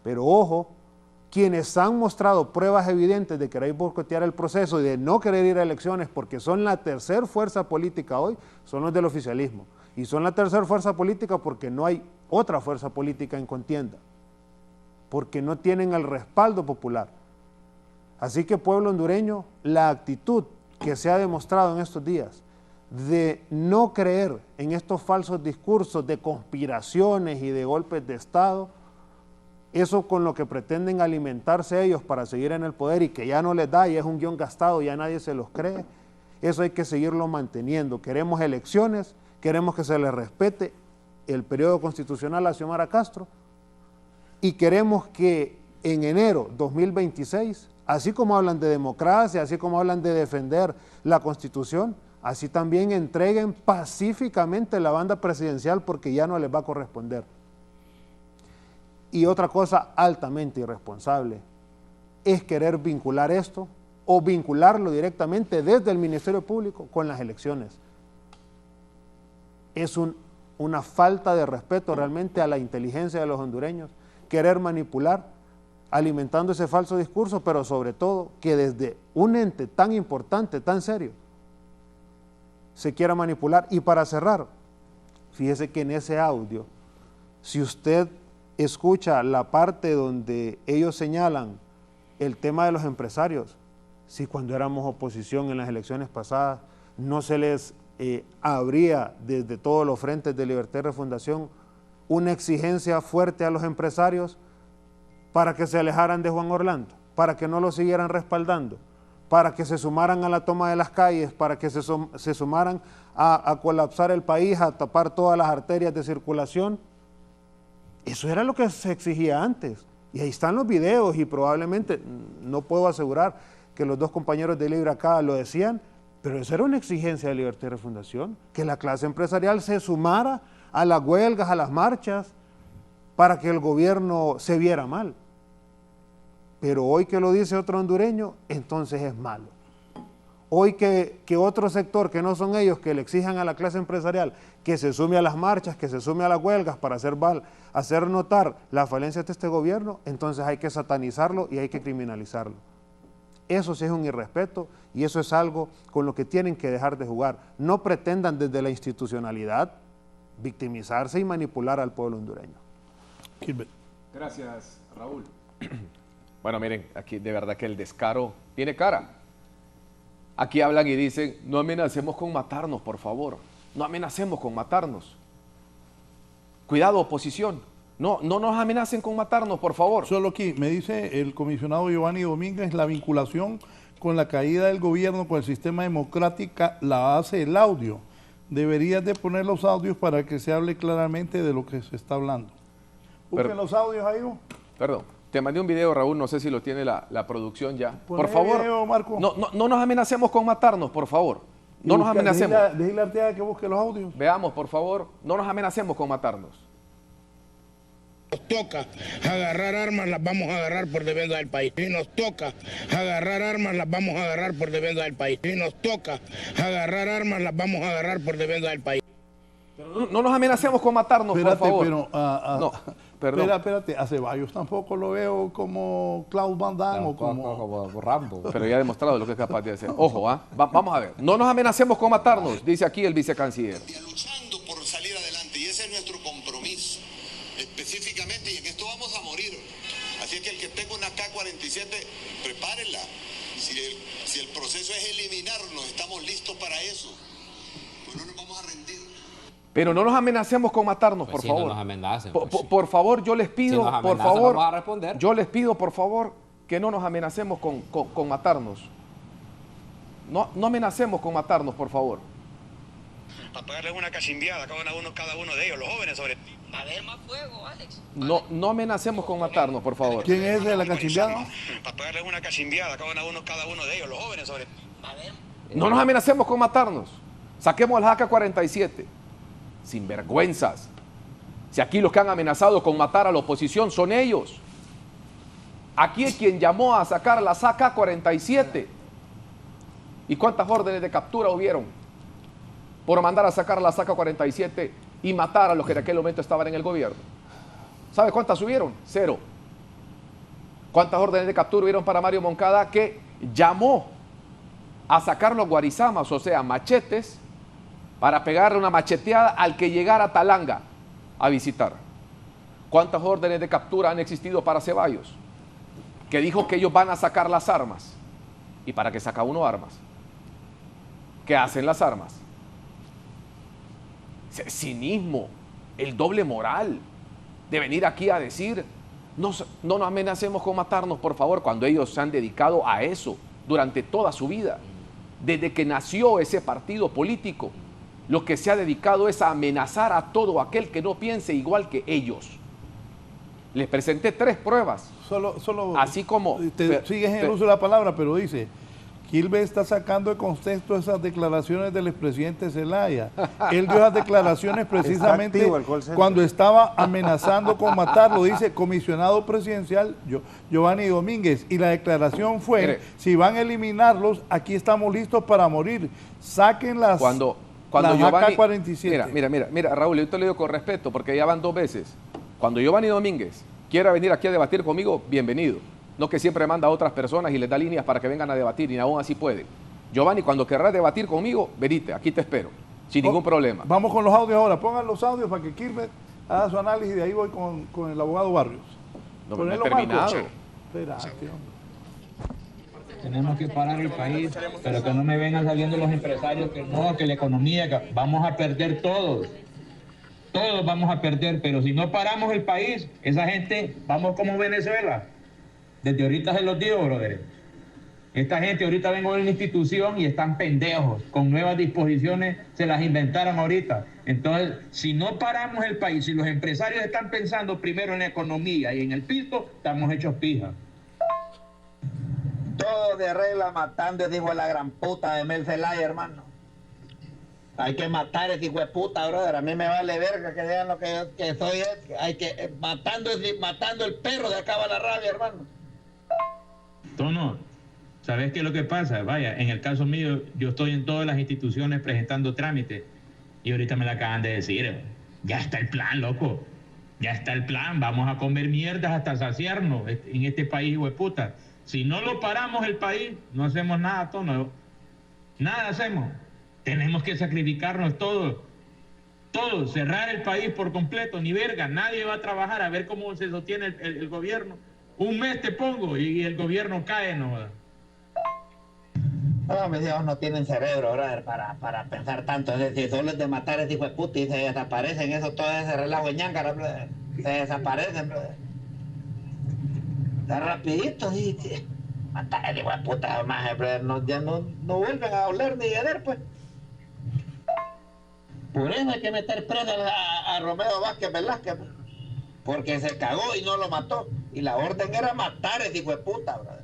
Pero ojo, quienes han mostrado pruebas evidentes de querer boicotear el proceso y de no querer ir a elecciones porque son la tercera fuerza política hoy, son los del oficialismo. Y son la tercera fuerza política porque no hay otra fuerza política en contienda, porque no tienen el respaldo popular. Así que pueblo hondureño, la actitud que se ha demostrado en estos días de no creer en estos falsos discursos de conspiraciones y de golpes de Estado, eso con lo que pretenden alimentarse ellos para seguir en el poder y que ya no les da y es un guión gastado, ya nadie se los cree, eso hay que seguirlo manteniendo. Queremos elecciones, queremos que se les respete el periodo constitucional a Xiomara Castro y queremos que en enero 2026, así como hablan de democracia, así como hablan de defender la Constitución, así también entreguen pacíficamente la banda presidencial porque ya no les va a corresponder. Y otra cosa altamente irresponsable es querer vincular esto o vincularlo directamente desde el Ministerio Público con las elecciones. Es una falta de respeto realmente a la inteligencia de los hondureños, querer manipular, alimentando ese falso discurso, pero sobre todo que desde un ente tan importante, tan serio, se quiera manipular. Y para cerrar, fíjese que en ese audio, si usted escucha la parte donde ellos señalan el tema de los empresarios, si cuando éramos oposición en las elecciones pasadas no se les habría desde todos los frentes de Libertad y Refundación una exigencia fuerte a los empresarios para que se alejaran de Juan Orlando, para que no lo siguieran respaldando, para que se sumaran a la toma de las calles, para que se sumaran a colapsar el país, a tapar todas las arterias de circulación. Eso era lo que se exigía antes. Y ahí están los videos y probablemente, no puedo asegurar que los dos compañeros de Libre acá lo decían, pero esa era una exigencia de Libertad y Refundación, que la clase empresarial se sumara a las huelgas, a las marchas, para que el gobierno se viera mal. Pero hoy que lo dice otro hondureño, entonces es malo. Hoy que otro sector que no son ellos, que le exijan a la clase empresarial que se sume a las marchas, que se sume a las huelgas para hacer notar la falencia de este gobierno, entonces hay que satanizarlo y hay que criminalizarlo. Eso sí es un irrespeto y eso es algo con lo que tienen que dejar de jugar. No pretendan desde la institucionalidad victimizarse y manipular al pueblo hondureño. Gracias, Raúl. Bueno, miren, aquí de verdad que el descaro tiene cara. Aquí hablan y dicen, no amenacemos con matarnos, por favor. No amenacemos con matarnos. Cuidado, oposición. No nos amenacen con matarnos, por favor. Solo aquí me dice el comisionado Giovanni Domínguez, la vinculación con la caída del gobierno, con el sistema democrático, la hace el audio. Deberías de poner los audios para que se hable claramente de lo que se está hablando. Busquen los audios ahí. Perdón, te mandé un video, Raúl, no sé si lo tiene la producción ya. Poné por favor, video, Marco. No nos amenacemos con matarnos, por favor. No nos amenacemos. Dile a Arteaga que busque los audios. Veamos, por favor, no nos amenacemos con matarnos. Nos toca agarrar armas, las vamos a agarrar por defensa del país. Si nos toca agarrar armas, las vamos a agarrar por defensa del país. Si nos toca agarrar armas, las vamos a agarrar por defensa del país. Pero no nos amenacemos con matarnos, espérate, por favor. Pero, no, perdón. Espérate, a Ceballos tampoco lo veo como Claude Van Damme o como Rambo. Pero ya ha demostrado lo que es capaz de hacer. Ojo, vamos a ver. No nos amenacemos con matarnos, dice aquí el vicecanciller. Luchando por salir adelante y ese es nuestro compromiso. Específicamente, y en esto vamos a morir. Así es que el que tenga una K-47, prepárenla. Si el proceso es eliminarnos, estamos listos para eso. Pues no nos vamos a rendir. Pero no nos amenacemos con matarnos, pues por favor. No nos amenacen, por favor, yo les pido, si nos por amenazan, favor, vamos a responder. yo les pido, por favor, que no nos amenacemos con matarnos. No amenacemos con matarnos, por favor. Para pegarles una cachimbiada a cada uno de ellos, los jóvenes sobre ti. Va a haber más fuego, Alex. No amenacemos con matarnos, por favor. ¿Quién es de la cachimbiada? Para pegarles una cachimbiada a cada uno de ellos, los jóvenes sobre ti. No nos amenacemos con matarnos. Saquemos el AK-47. Sinvergüenzas. Si aquí los que han amenazado con matar a la oposición son ellos. Aquí es quien llamó a sacar las AK-47. ¿Y cuántas órdenes de captura hubieron por mandar a sacar las AK-47 y matar a los que en aquel momento estaban en el gobierno? ¿Sabe cuántas hubieron? 0. ¿Cuántas órdenes de captura hubieron para Mario Moncada, que llamó a sacar los guarizamas, o sea, machetes, para pegarle una macheteada al que llegara a Talanga a visitar? ¿Cuántas órdenes de captura han existido para Ceballos, que dijo que ellos van a sacar las armas? ¿Y para qué saca uno armas? ¿Qué hacen las armas? Cinismo, el doble moral de venir aquí a decir no nos amenacemos con matarnos, por favor, cuando ellos se han dedicado a eso durante toda su vida. Desde que nació ese partido político, lo que se ha dedicado es a amenazar a todo aquel que no piense igual que ellos. Les presenté 3 pruebas. Solo así como... sigues en el uso de la palabra, pero dice... Quilmes está sacando de contexto esas declaraciones del expresidente Zelaya. Él dio esas declaraciones precisamente cuando estaba amenazando con matarlo. Dice comisionado presidencial Giovanni Domínguez. Y la declaración fue, si van a eliminarlos, aquí estamos listos para morir. Saquen las AK-47. Mira, Raúl, yo te lo digo con respeto porque ya van 2 veces. Cuando Giovanni Domínguez quiera venir aquí a debatir conmigo, bienvenido. No que siempre manda a otras personas y les da líneas para que vengan a debatir y aún así puede. Giovanni, cuando querrás debatir conmigo, venite, aquí te espero, sin ningún problema. Vamos con los audios ahora, pongan los audios para que Quilmes haga su análisis y de ahí voy con el abogado Barrios. No he terminado. Tenemos que parar el país, pero que no me vengan saliendo los empresarios que no, que la economía, que vamos a perder todos. Todos vamos a perder, pero si no paramos el país, esa gente, vamos como Venezuela. Desde ahorita se los digo, brother. Esta gente ahorita vengo de una institución y están pendejos. Con nuevas disposiciones se las inventaron ahorita. Entonces, si no paramos el país, si los empresarios están pensando primero en la economía y en el piso, estamos hechos pija. Todo se arregla matando ese hijo de la gran puta de Mel Zelaya, hermano. Hay que matar ese hijo de puta, brother. A mí me vale verga que digan lo que soy. Hay que matando el perro se acaba la rabia, hermano. Tono, ¿sabes qué es lo que pasa? Vaya, en el caso mío, yo estoy en todas las instituciones presentando trámites y ahorita me la acaban de decir. Ya está el plan, loco. Ya está el plan. Vamos a comer mierdas hasta saciarnos en este país, hijo de puta. Si no lo paramos el país, no hacemos nada, Tono. Nada hacemos. Tenemos que sacrificarnos todo, cerrar el país por completo, ni verga, nadie va a trabajar a ver cómo se sostiene el gobierno. Un mes te pongo y el gobierno cae, no. No, mis hijos no tienen cerebro, brother, para pensar tanto. Es decir, solo es de matar a ese hijo de puta y se desaparecen, eso, todo ese relajo de ñángara, brother. Se desaparecen, brother. Está rapidito, sí. Matar a ese hijo de puta, más, brother. Ya no vuelven a oler ni a ver, pues. Por eso hay que meter preso a Romeo Vázquez Velázquez, pues. Porque se cagó y no lo mató. Y la orden era matar a ese hijo de puta, brother.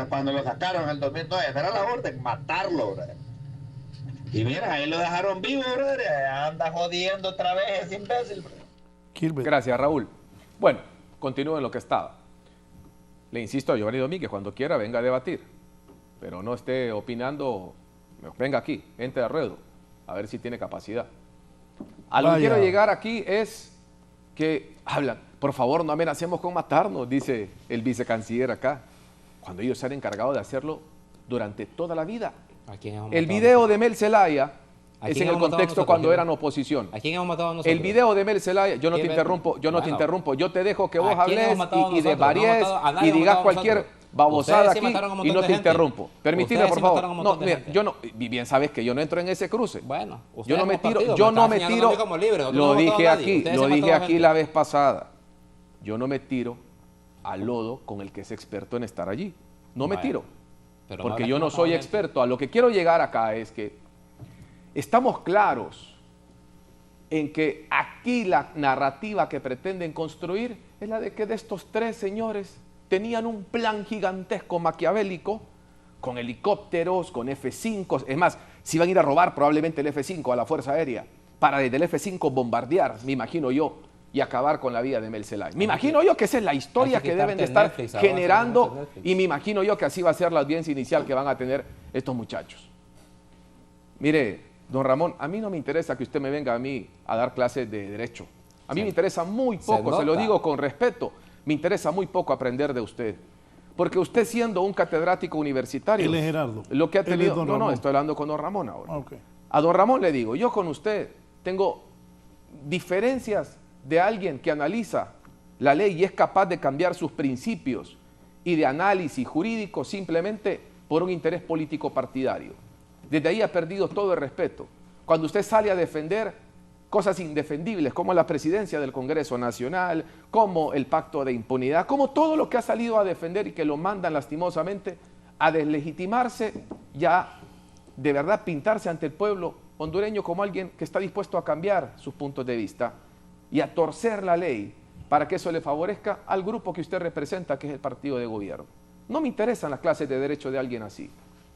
Cuando lo sacaron en el 2009, esa era la orden, matarlo, brother. Y mira, ahí lo dejaron vivo, brother. Anda jodiendo otra vez ese imbécil, brother. Gracias, Raúl. Bueno, continúo en lo que estaba. Le insisto a Giovanni Domínguez, cuando quiera venga a debatir, pero no esté opinando, venga aquí, entre a ruedo, a ver si tiene capacidad. A lo que quiero llegar aquí es que hablan, por favor no amenacemos con matarnos, dice el vicecanciller acá, cuando ellos se han encargado de hacerlo durante toda la vida. El video de Mel Zelaya es en el contexto cuando eran oposición. ¿A quién hemos matado nosotros? El video de Mel Zelaya, yo no te interrumpo, yo te dejo que vos hables y desvaríes y digas cualquier babosada aquí y no te interrumpo. Permitidme, por favor. No, mira, yo no, bien sabes que yo no entro en ese cruce. Bueno, yo no me tiro, lo dije aquí la vez pasada. Yo no me tiro al lodo con el que es experto en estar allí. No me tiro. Porque yo no soy experto. A lo que quiero llegar acá es que estamos claros en que aquí la narrativa que pretenden construir es la de que de estos tres señores tenían un plan gigantesco maquiavélico con helicópteros, con F-5. Es más, si iban a ir a robar probablemente el F-5 a la Fuerza Aérea para desde el F-5 bombardear, me imagino yo, y acabar con la vida de Mel Zelaya. Me imagino yo que esa es la historia que deben de estar generando y me imagino yo que así va a ser la audiencia inicial que van a tener estos muchachos. Mire, don Ramón, a mí no me interesa que usted me venga a mí a dar clases de derecho. A mí me interesa muy poco, se lo digo con respeto, me interesa muy poco aprender de usted. Porque usted siendo un catedrático universitario... Él es Gerardo. Lo que ha tenido... No, estoy hablando con don Ramón ahora. A don Ramón le digo, yo con usted tengo diferencias de alguien que analiza la ley y es capaz de cambiar sus principios y de análisis jurídico simplemente por un interés político partidario. Desde ahí ha perdido todo el respeto. Cuando usted sale a defender cosas indefendibles como la presidencia del Congreso Nacional, como el pacto de impunidad, como todo lo que ha salido a defender y que lo mandan lastimosamente a deslegitimarse, ya de verdad pintarse ante el pueblo hondureño como alguien que está dispuesto a cambiar sus puntos de vista y a torcer la ley para que eso le favorezca al grupo que usted representa, que es el partido de gobierno. No me interesan las clases de derecho de alguien así.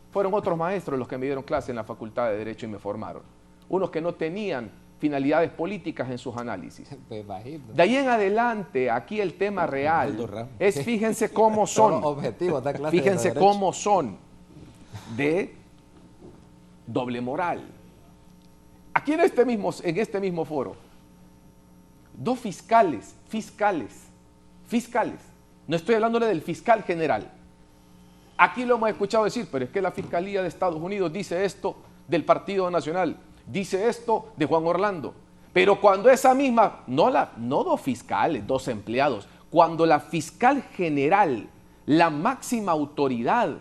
Fueron otros maestros los que me dieron clase en la Facultad de Derecho y me formaron. Unos que no tenían finalidades políticas en sus análisis. De ahí en adelante, aquí el tema real es, fíjense cómo son, fíjense cómo son de doble moral. Aquí en este mismo foro, dos fiscales, no estoy hablándole del fiscal general. Aquí lo hemos escuchado decir, pero es que la Fiscalía de Estados Unidos dice esto del Partido Nacional, dice esto de Juan Orlando. Pero cuando esa misma, no dos fiscales, dos empleados, cuando la fiscal general, la máxima autoridad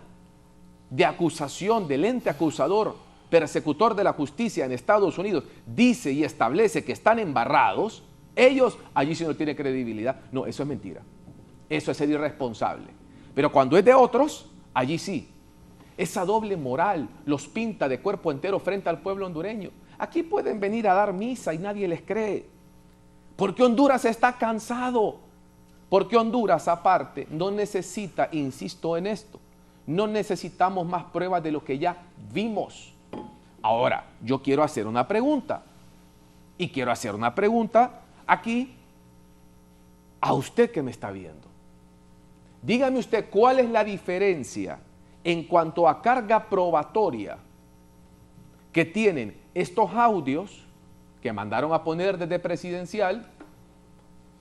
de acusación del ente acusador, persecutor de la justicia en Estados Unidos, dice y establece que están embarrados, ellos allí sí no tienen credibilidad. No, eso es mentira. Eso es ser irresponsable. Pero cuando es de otros, allí sí. Esa doble moral los pinta de cuerpo entero frente al pueblo hondureño. Aquí pueden venir a dar misa y nadie les cree. Porque Honduras está cansado. Porque Honduras, aparte, no necesita, insisto en esto, No necesitamos más pruebas de lo que ya vimos. Ahora, yo quiero hacer una pregunta. Y quiero hacer una pregunta aquí a usted que me está viendo. Dígame usted cuál es la diferencia en cuanto a carga probatoria que tienen estos audios que mandaron a poner desde Presidencial.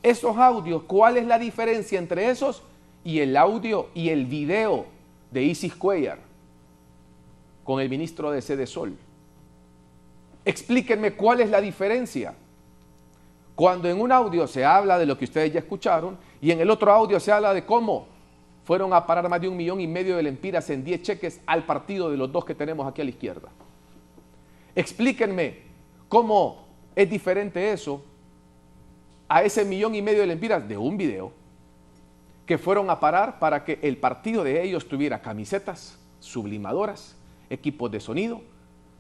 Esos audios, ¿cuál es la diferencia entre esos y el audio y el video de Isis Cuéllar con el ministro de Sedesol? Explíquenme cuál es la diferencia. Cuando en un audio se habla de lo que ustedes ya escucharon y en el otro audio se habla de cómo fueron a parar más de 1,5 millones de lempiras en 10 cheques al partido de los dos que tenemos aquí a la izquierda. Explíquenme cómo es diferente eso a ese 1,5 millones de lempiras de un video que fueron a parar para que el partido de ellos tuviera camisetas, sublimadoras, equipos de sonido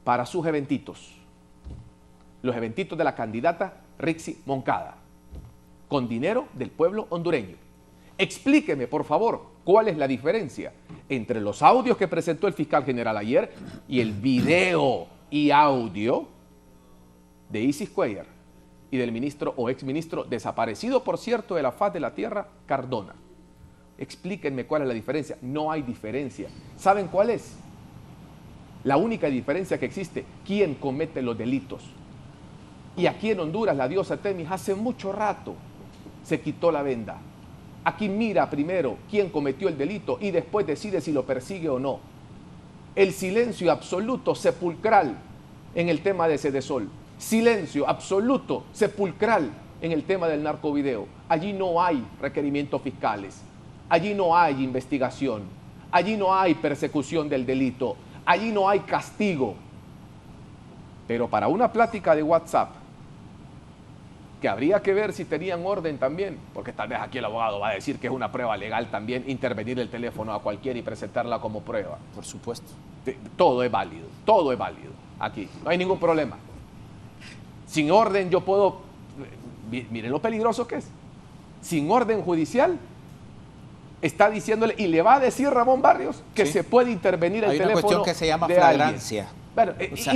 para sus eventitos. Los eventitos de la candidata Rixi Moncada, con dinero del pueblo hondureño. Explíqueme, por favor, cuál es la diferencia entre los audios que presentó el fiscal general ayer y el video y audio de Isis Cuéllar y del ministro o exministro desaparecido, por cierto, de la faz de la tierra, Cardona. Explíquenme cuál es la diferencia. No hay diferencia. ¿Saben cuál es? La única diferencia que existe, ¿quién comete los delitos? Y aquí en Honduras, la diosa Temis hace mucho rato se quitó la venda. Aquí mira primero quién cometió el delito y después decide si lo persigue o no. El silencio absoluto, sepulcral, en el tema de Sedesol. Silencio absoluto, sepulcral, en el tema del narcovideo. Allí no hay requerimientos fiscales. Allí no hay investigación. Allí no hay persecución del delito. Allí no hay castigo. Pero para una plática de WhatsApp, que habría que ver si tenían orden también, porque tal vez aquí el abogado va a decir que es una prueba legal también intervenir el teléfono a cualquiera y presentarla como prueba. Por supuesto. Todo es válido aquí, no hay ningún problema. Sin orden yo puedo, miren lo peligroso que es, sin orden judicial, está diciéndole, y le va a decir Ramón Barrios que se puede intervenir el teléfono. Hay una cuestión que se llama de flagrancia. Bueno, O sea,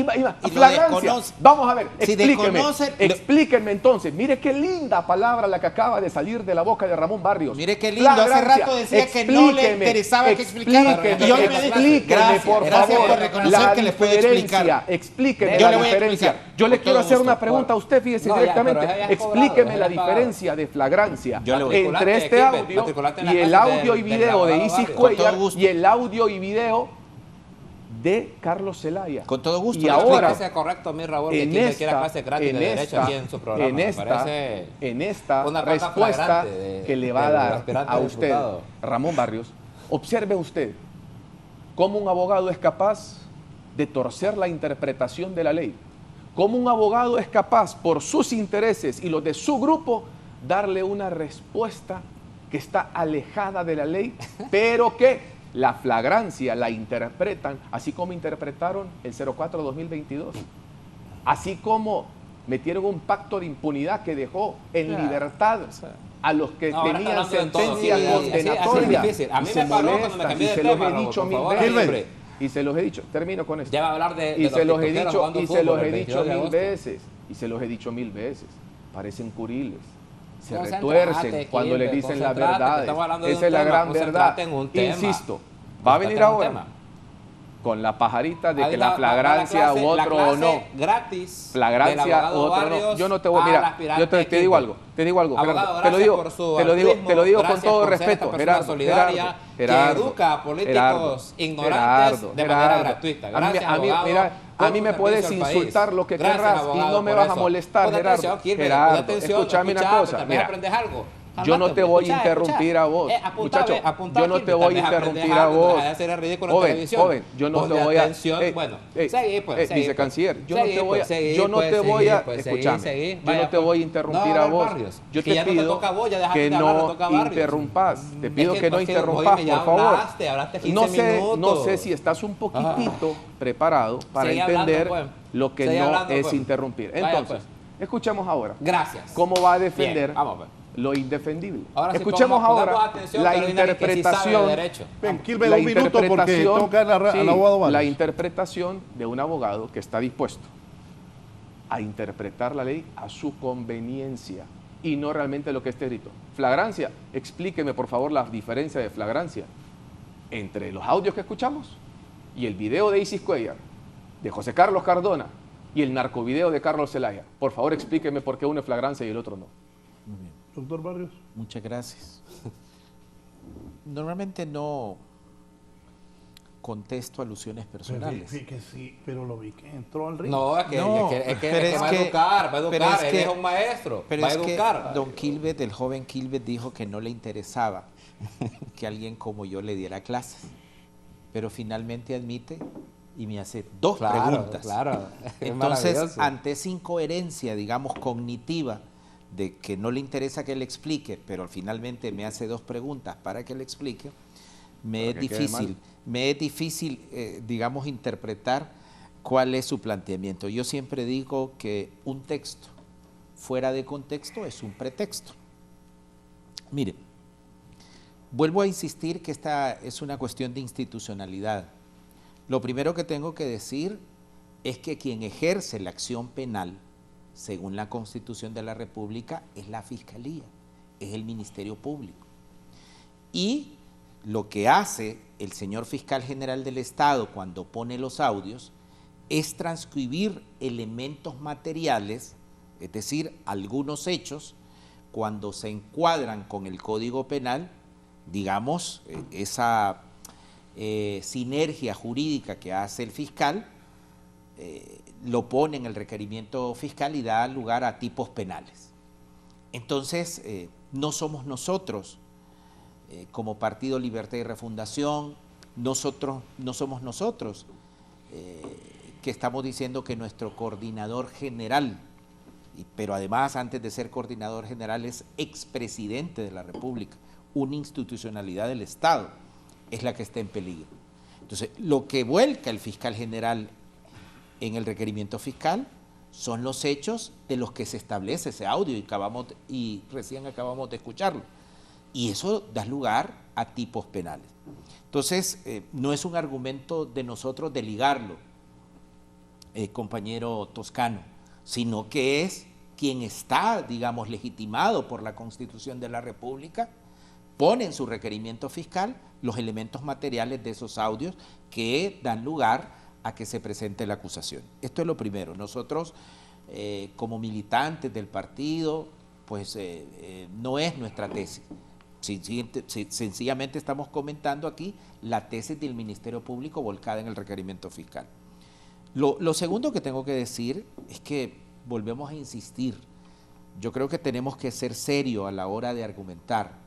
flagrancia. Vamos a ver, si explíquenme entonces. Mire qué linda palabra la que acaba de salir de la boca de Ramón Barrios. Mire qué lindo, hace rato decía que no le interesaba que explicara. Y hoy me dice, gracias, por reconocer que le puedo explicar. Explíqueme la diferencia. Yo le quiero hacer una pregunta a usted, fíjese directamente. Explíqueme la diferencia de flagrancia entre este audio y el audio y video de Isis Cuéllar y el audio y video de Carlos Zelaya. Con todo gusto. Y ahora, que sea correcto, mi Raúl, que aquí me quiera clase gratis de derecho aquí en su programa. En esta respuesta que le va a dar a usted, Ramón Barrios, observe usted cómo un abogado es capaz de torcer la interpretación de la ley. Cómo un abogado es capaz, por sus intereses y los de su grupo, darle una respuesta que está alejada de la ley, pero que la flagrancia la interpretan, así como interpretaron el 04-2022, así como metieron un pacto de impunidad que dejó en libertad a los que tenían sentencia condenatoria. A mí me paró cuando me cambié de tema, y se los he dicho mil veces. Y se los he dicho, termino con esto. Ya va a hablar de y se los he dicho, y se los he dicho mil veces. Y se los he dicho 1000 veces. Parecen curiles. Se retuercen cuando le dicen la verdad. Esa es la gran verdad. Insisto, va a venir ahora con la pajarita de que la flagrancia u otro o no. Gratis. Flagrancia u otro no. Yo no te voy, mira, yo te digo algo, Gerardo, te lo digo con todo respeto, Gerardo, que educa a políticos ignorantes de manera gratuita. Gracias, a mí me puedes insultar lo que querrás y no me vas a molestar, Gerardo. Gerardo, escúchame una cosa, mira. Yo no te voy a interrumpir a vos, muchacho. Yo no te voy a interrumpir a vos. Joven, yo no te voy a... Vicecanciller, yo no te voy a... Escúchame, yo no te voy a interrumpir a vos. Yo te pido que no interrumpas. Te pido que no interrumpas, por favor. No sé si estás un poquitito preparado para entender lo que no es interrumpir. Entonces, escuchemos ahora. Gracias. ¿Cómo va a defender lo indefendible. Ahora sí, Escuchemos pongamos ahora atención, la Carolina, que sí sabe de interpretación. derecho. Ven, Quilmes, un minuto porque tengo que darle al abogado Vargas. La interpretación de un abogado que está dispuesto a interpretar la ley a su conveniencia y no realmente lo que esté escrito. Flagrancia, explíqueme por favor la diferencia de flagrancia entre los audios que escuchamos y el video de Isis Cuellar, de José Carlos Cardona y el narcovideo de Carlos Zelaya. Por favor, explíqueme por qué uno es flagrancia y el otro no. Muy bien. Doctor Barrios. Muchas gracias. Normalmente no contesto alusiones personales. Que sí, pero lo vi que entró al ring. No, es que va a educar, él es un maestro, pero va a es que educar. don Quilmes, el joven Quilmes, dijo que no le interesaba que alguien como yo le diera clases, pero finalmente admite y me hace dos preguntas. Claro, entonces, ante esa incoherencia, digamos, cognitiva, de que no le interesa que le explique, pero finalmente me hace dos preguntas para que le explique, me es difícil, digamos, interpretar cuál es su planteamiento. Yo siempre digo que un texto fuera de contexto es un pretexto. Mire, vuelvo a insistir que esta es una cuestión de institucionalidad. Lo primero que tengo que decir es que quien ejerce la acción penal, según la Constitución de la República, es la Fiscalía, es el Ministerio Público. Y lo que hace el señor Fiscal General del Estado cuando pone los audios es transcribir elementos materiales, es decir, algunos hechos, cuando se encuadran con el Código Penal, digamos, esa sinergia jurídica que hace el fiscal, lo pone en el requerimiento fiscal y da lugar a tipos penales. Entonces, no somos nosotros, como Partido Libertad y Refundación, no somos nosotros que estamos diciendo que nuestro coordinador general, pero además antes de ser coordinador general es expresidente de la República, una institucionalidad del Estado, es la que está en peligro. Entonces, lo que vuelca el fiscal general en el requerimiento fiscal son los hechos de los que se establece ese audio y recién acabamos de escucharlo. Y eso da lugar a tipos penales. Entonces, no es un argumento de nosotros de ligarlo, compañero Toscano, sino que es quien está, digamos, legitimado por la Constitución de la República, pone en su requerimiento fiscal los elementos materiales de esos audios que dan lugar a que se presente la acusación. Esto es lo primero. Nosotros, como militantes del partido, pues no es nuestra tesis. Sencillamente estamos comentando aquí la tesis del Ministerio Público volcada en el requerimiento fiscal. Lo segundo que tengo que decir es que volvemos a insistir. Yo creo que tenemos que ser serios a la hora de argumentar.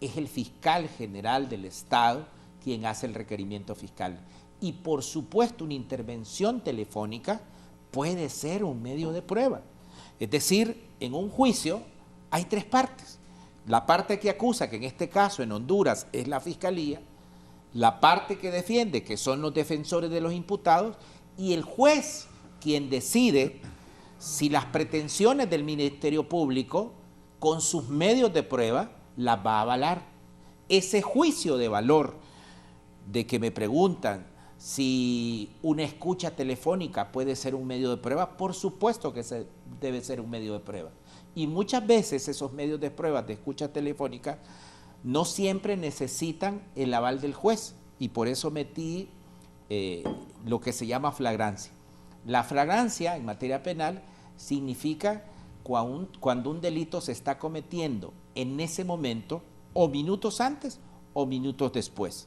Es el fiscal general del Estado quien hace el requerimiento fiscal. Y por supuesto una intervención telefónica puede ser un medio de prueba. Es decir, en un juicio hay tres partes. La parte que acusa, que en este caso en Honduras es la Fiscalía, la parte que defiende, que son los defensores de los imputados, y el juez quien decide si las pretensiones del Ministerio Público con sus medios de prueba las va a avalar. Ese juicio de valor de que me preguntan si una escucha telefónica puede ser un medio de prueba, por supuesto que debe ser un medio de prueba. Y muchas veces esos medios de prueba de escucha telefónica no siempre necesitan el aval del juez, y por eso metí lo que se llama flagrancia. La flagrancia en materia penal significa cuando un delito se está cometiendo en ese momento, o minutos antes o minutos después.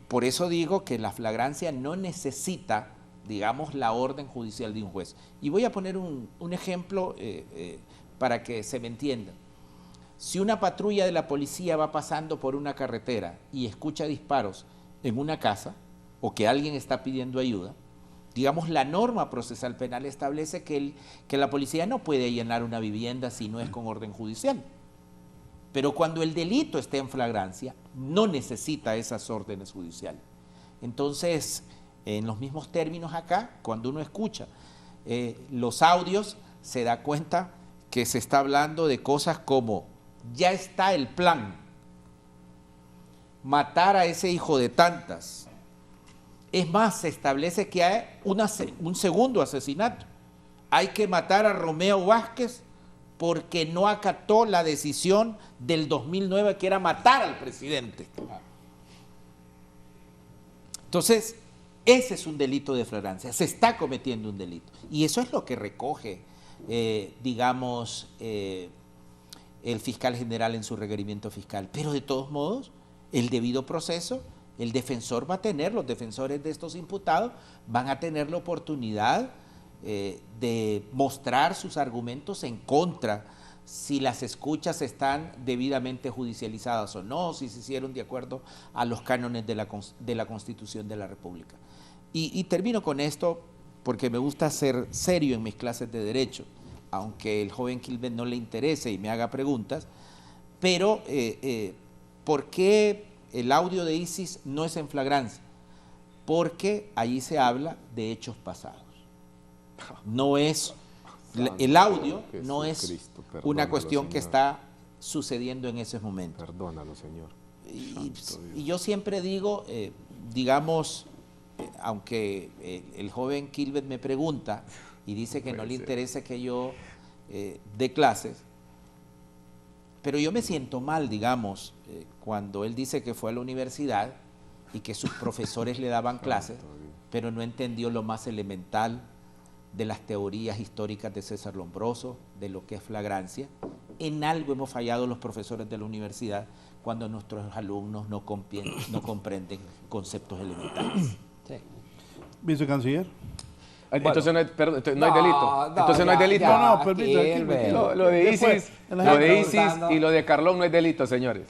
Por eso digo que la flagrancia no necesita, digamos, la orden judicial de un juez. Y voy a poner un ejemplo para que se me entienda. Si una patrulla de la policía va pasando por una carretera y escucha disparos en una casa, o que alguien está pidiendo ayuda, digamos, la norma procesal penal establece que la policía no puede allanar una vivienda si no es con orden judicial. Pero cuando el delito esté en flagrancia, no necesita esas órdenes judiciales. Entonces, en los mismos términos acá, cuando uno escucha los audios, se da cuenta que se está hablando de cosas como ya está el plan. Matar a ese hijo de tantas. Es más, se establece que hay un segundo asesinato. Hay que matar a Romeo Vázquez porque no acató la decisión del 2009 que era matar al presidente. Entonces, ese es un delito de flagrancia, se está cometiendo un delito. Y eso es lo que recoge, digamos, el fiscal general en su requerimiento fiscal. Pero de todos modos, el debido proceso, el defensor va a tener, los defensores de estos imputados van a tener la oportunidad de mostrar sus argumentos en contra, si las escuchas están debidamente judicializadas o no, si se hicieron de acuerdo a los cánones de la Constitución de la República. Y termino con esto porque me gusta ser serio en mis clases de Derecho, aunque el joven Kilbert no le interese y me haga preguntas, pero ¿por qué el audio de Isis no es en flagrancia? Porque allí se habla de hechos pasados. No es, el audio no es una cuestión que está sucediendo en ese momento. Perdónalo, Señor. Y yo siempre digo, digamos, aunque el joven Kilbert me pregunta y dice que no le interesa que yo dé clases, pero yo me siento mal, digamos, cuando él dice que fue a la universidad y que sus profesores le daban clases, pero no entendió lo más elemental de las teorías históricas de César Lombroso, de lo que es flagrancia. En algo hemos fallado los profesores de la universidad cuando nuestros alumnos no comprenden conceptos elementales. Sí. Vicecanciller. Entonces no hay, perdón, no hay delito. Entonces no hay delito. No, permítame. Lo de Isis y lo de Carlón no hay delito, señores.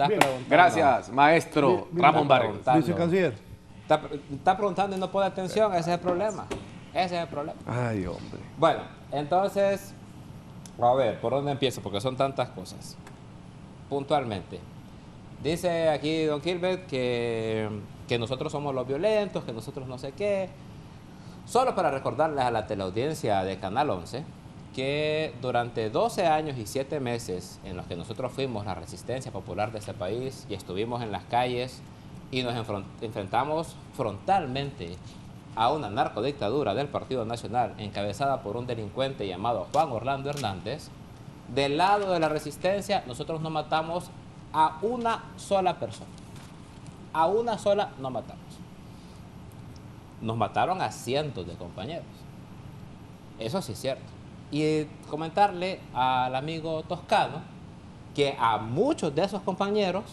Gracias, maestro Ramón Vargas. Vicecanciller. Está preguntando y no pone atención, ese es el problema. Ese es el problema. Ay, hombre. Bueno, entonces, a ver, ¿por dónde empiezo? Porque son tantas cosas. Puntualmente. Dice aquí don Kilbert que nosotros somos los violentos, que nosotros no sé qué. Solo para recordarles a la teleaudiencia de Canal 11 que durante 12 años y 7 meses en los que nosotros fuimos la resistencia popular de este país y estuvimos en las calles y nos enfrentamos frontalmente a una narcodictadura del Partido Nacional encabezada por un delincuente llamado Juan Orlando Hernández, del lado de la resistencia nosotros no matamos a una sola persona. A una sola no matamos. Nos mataron a cientos de compañeros. Eso sí es cierto. Y comentarle al amigo Toscano que a muchos de esos compañeros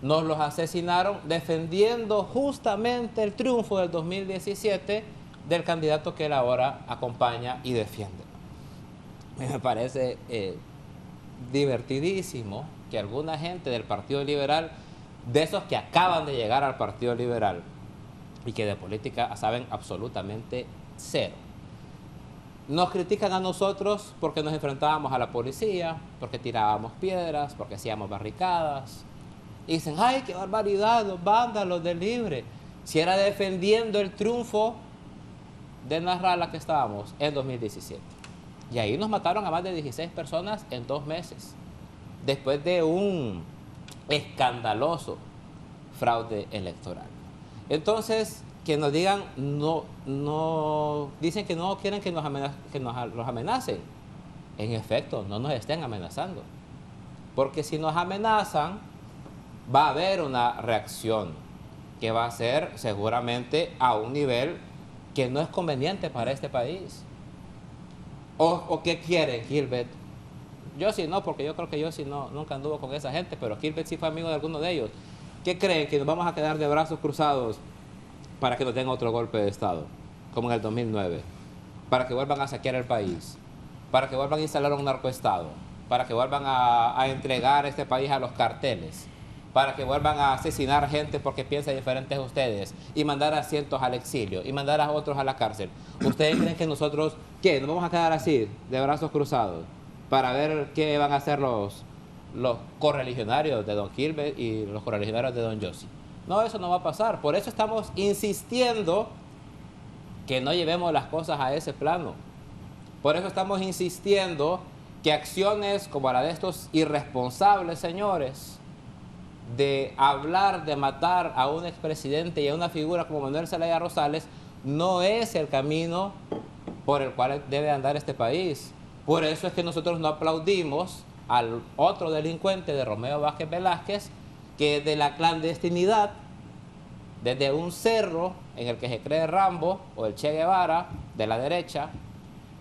nos los asesinaron defendiendo justamente el triunfo del 2017 del candidato que él ahora acompaña y defiende. Me parece divertidísimo que alguna gente del Partido Liberal, de esos que acaban de llegar al Partido Liberal y que de política saben absolutamente cero, nos critican a nosotros porque nos enfrentábamos a la policía, porque tirábamos piedras, porque hacíamos barricadas. Y dicen, ay, qué barbaridad, los vándalos del Libre. Si era defendiendo el triunfo de Nasrallah que estábamos en 2017. Y ahí nos mataron a más de 16 personas en 2 meses. Después de un escandaloso fraude electoral. Entonces, que nos digan, dicen que no quieren que los amenacen. En efecto, no nos estén amenazando. Porque si nos amenazan, va a haber una reacción que va a ser seguramente a un nivel que no es conveniente para este país. ¿O qué quieren, Kilbert? Yo sí no, porque yo creo que yo sí no, nunca anduvo con esa gente, pero Kilbert sí fue amigo de alguno de ellos. ¿Qué creen? ¿Que nos vamos a quedar de brazos cruzados para que nos den otro golpe de Estado, como en el 2009? Para que vuelvan a saquear el país, para que vuelvan a instalar un narcoestado, para que vuelvan a entregar este país a los carteles, para que vuelvan a asesinar gente porque piensa diferente a ustedes y mandar a cientos al exilio y mandar a otros a la cárcel. ¿Ustedes creen que nosotros, qué, nos vamos a quedar así, de brazos cruzados, para ver qué van a hacer los correligionarios de don Kilbert y los correligionarios de don Yossi? No, eso no va a pasar. Por eso estamos insistiendo que no llevemos las cosas a ese plano. Por eso estamos insistiendo que acciones como la de estos irresponsables señores, de hablar, de matar a un expresidente y a una figura como Manuel Zelaya Rosales, no es el camino por el cual debe andar este país. Por eso es que nosotros no aplaudimos al otro delincuente de Romeo Vázquez Velázquez, que de la clandestinidad, desde un cerro en el que se cree Rambo o el Che Guevara de la derecha,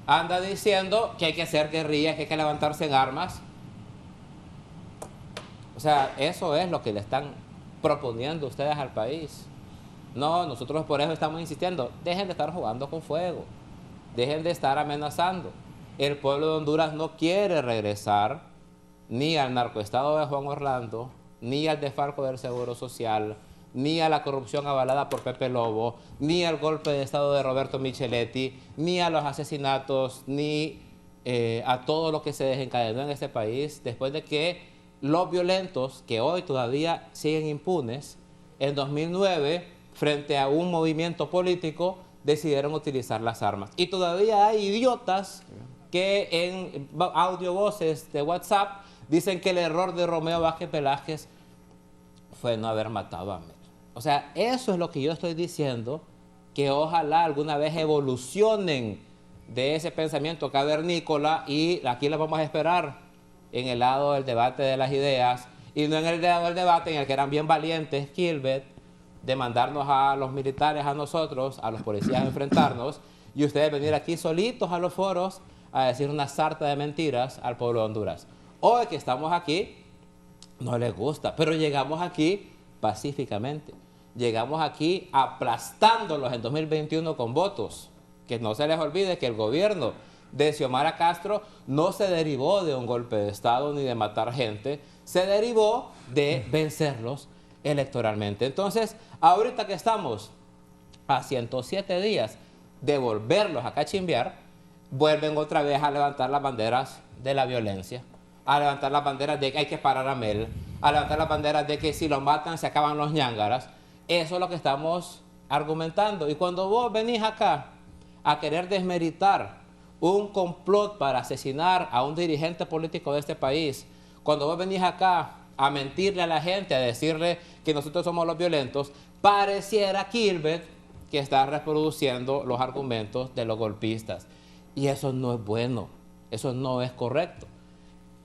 anda diciendo que hay que hacer guerrilla, que hay que levantarse en armas. O sea, eso es lo que le están proponiendo ustedes al país. No, nosotros por eso estamos insistiendo, dejen de estar jugando con fuego, dejen de estar amenazando. El pueblo de Honduras no quiere regresar ni al narcoestado de Juan Orlando, ni al desfalco del Seguro Social, ni a la corrupción avalada por Pepe Lobo, ni al golpe de estado de Roberto Micheletti, ni a los asesinatos, ni a todo lo que se desencadenó en este país después de que los violentos, que hoy todavía siguen impunes, en 2009, frente a un movimiento político, decidieron utilizar las armas. Y todavía hay idiotas que en audiovoces de WhatsApp dicen que el error de Romeo Vázquez Velázquez fue no haber matado a Amel. O sea, eso es lo que yo estoy diciendo, que ojalá alguna vez evolucionen de ese pensamiento cavernícola, y aquí los vamos a esperar en el lado del debate de las ideas, y no en el lado del debate en el que eran bien valientes Kilbert de mandarnos a los militares, a nosotros, a los policías a enfrentarnos, y ustedes venir aquí solitos a los foros a decir una sarta de mentiras al pueblo de Honduras. Hoy que estamos aquí, no les gusta, pero llegamos aquí pacíficamente. Llegamos aquí aplastándolos en 2021 con votos. Que no se les olvide que el gobierno de Xiomara Castro no se derivó de un golpe de Estado ni de matar gente, se derivó de vencerlos electoralmente. Entonces, ahorita que estamos a 107 días de volverlos a cachimbear, vuelven otra vez a levantar las banderas de la violencia, a levantar las banderas de que hay que parar a Mel, a levantar las banderas de que si lo matan se acaban los ñángaras. Eso es lo que estamos argumentando. Y cuando vos venís acá a querer desmeritar un complot para asesinar a un dirigente político de este país, cuando vos venís acá a mentirle a la gente, a decirle que nosotros somos los violentos, pareciera, Kilbert, que está reproduciendo los argumentos de los golpistas. Y eso no es bueno, eso no es correcto.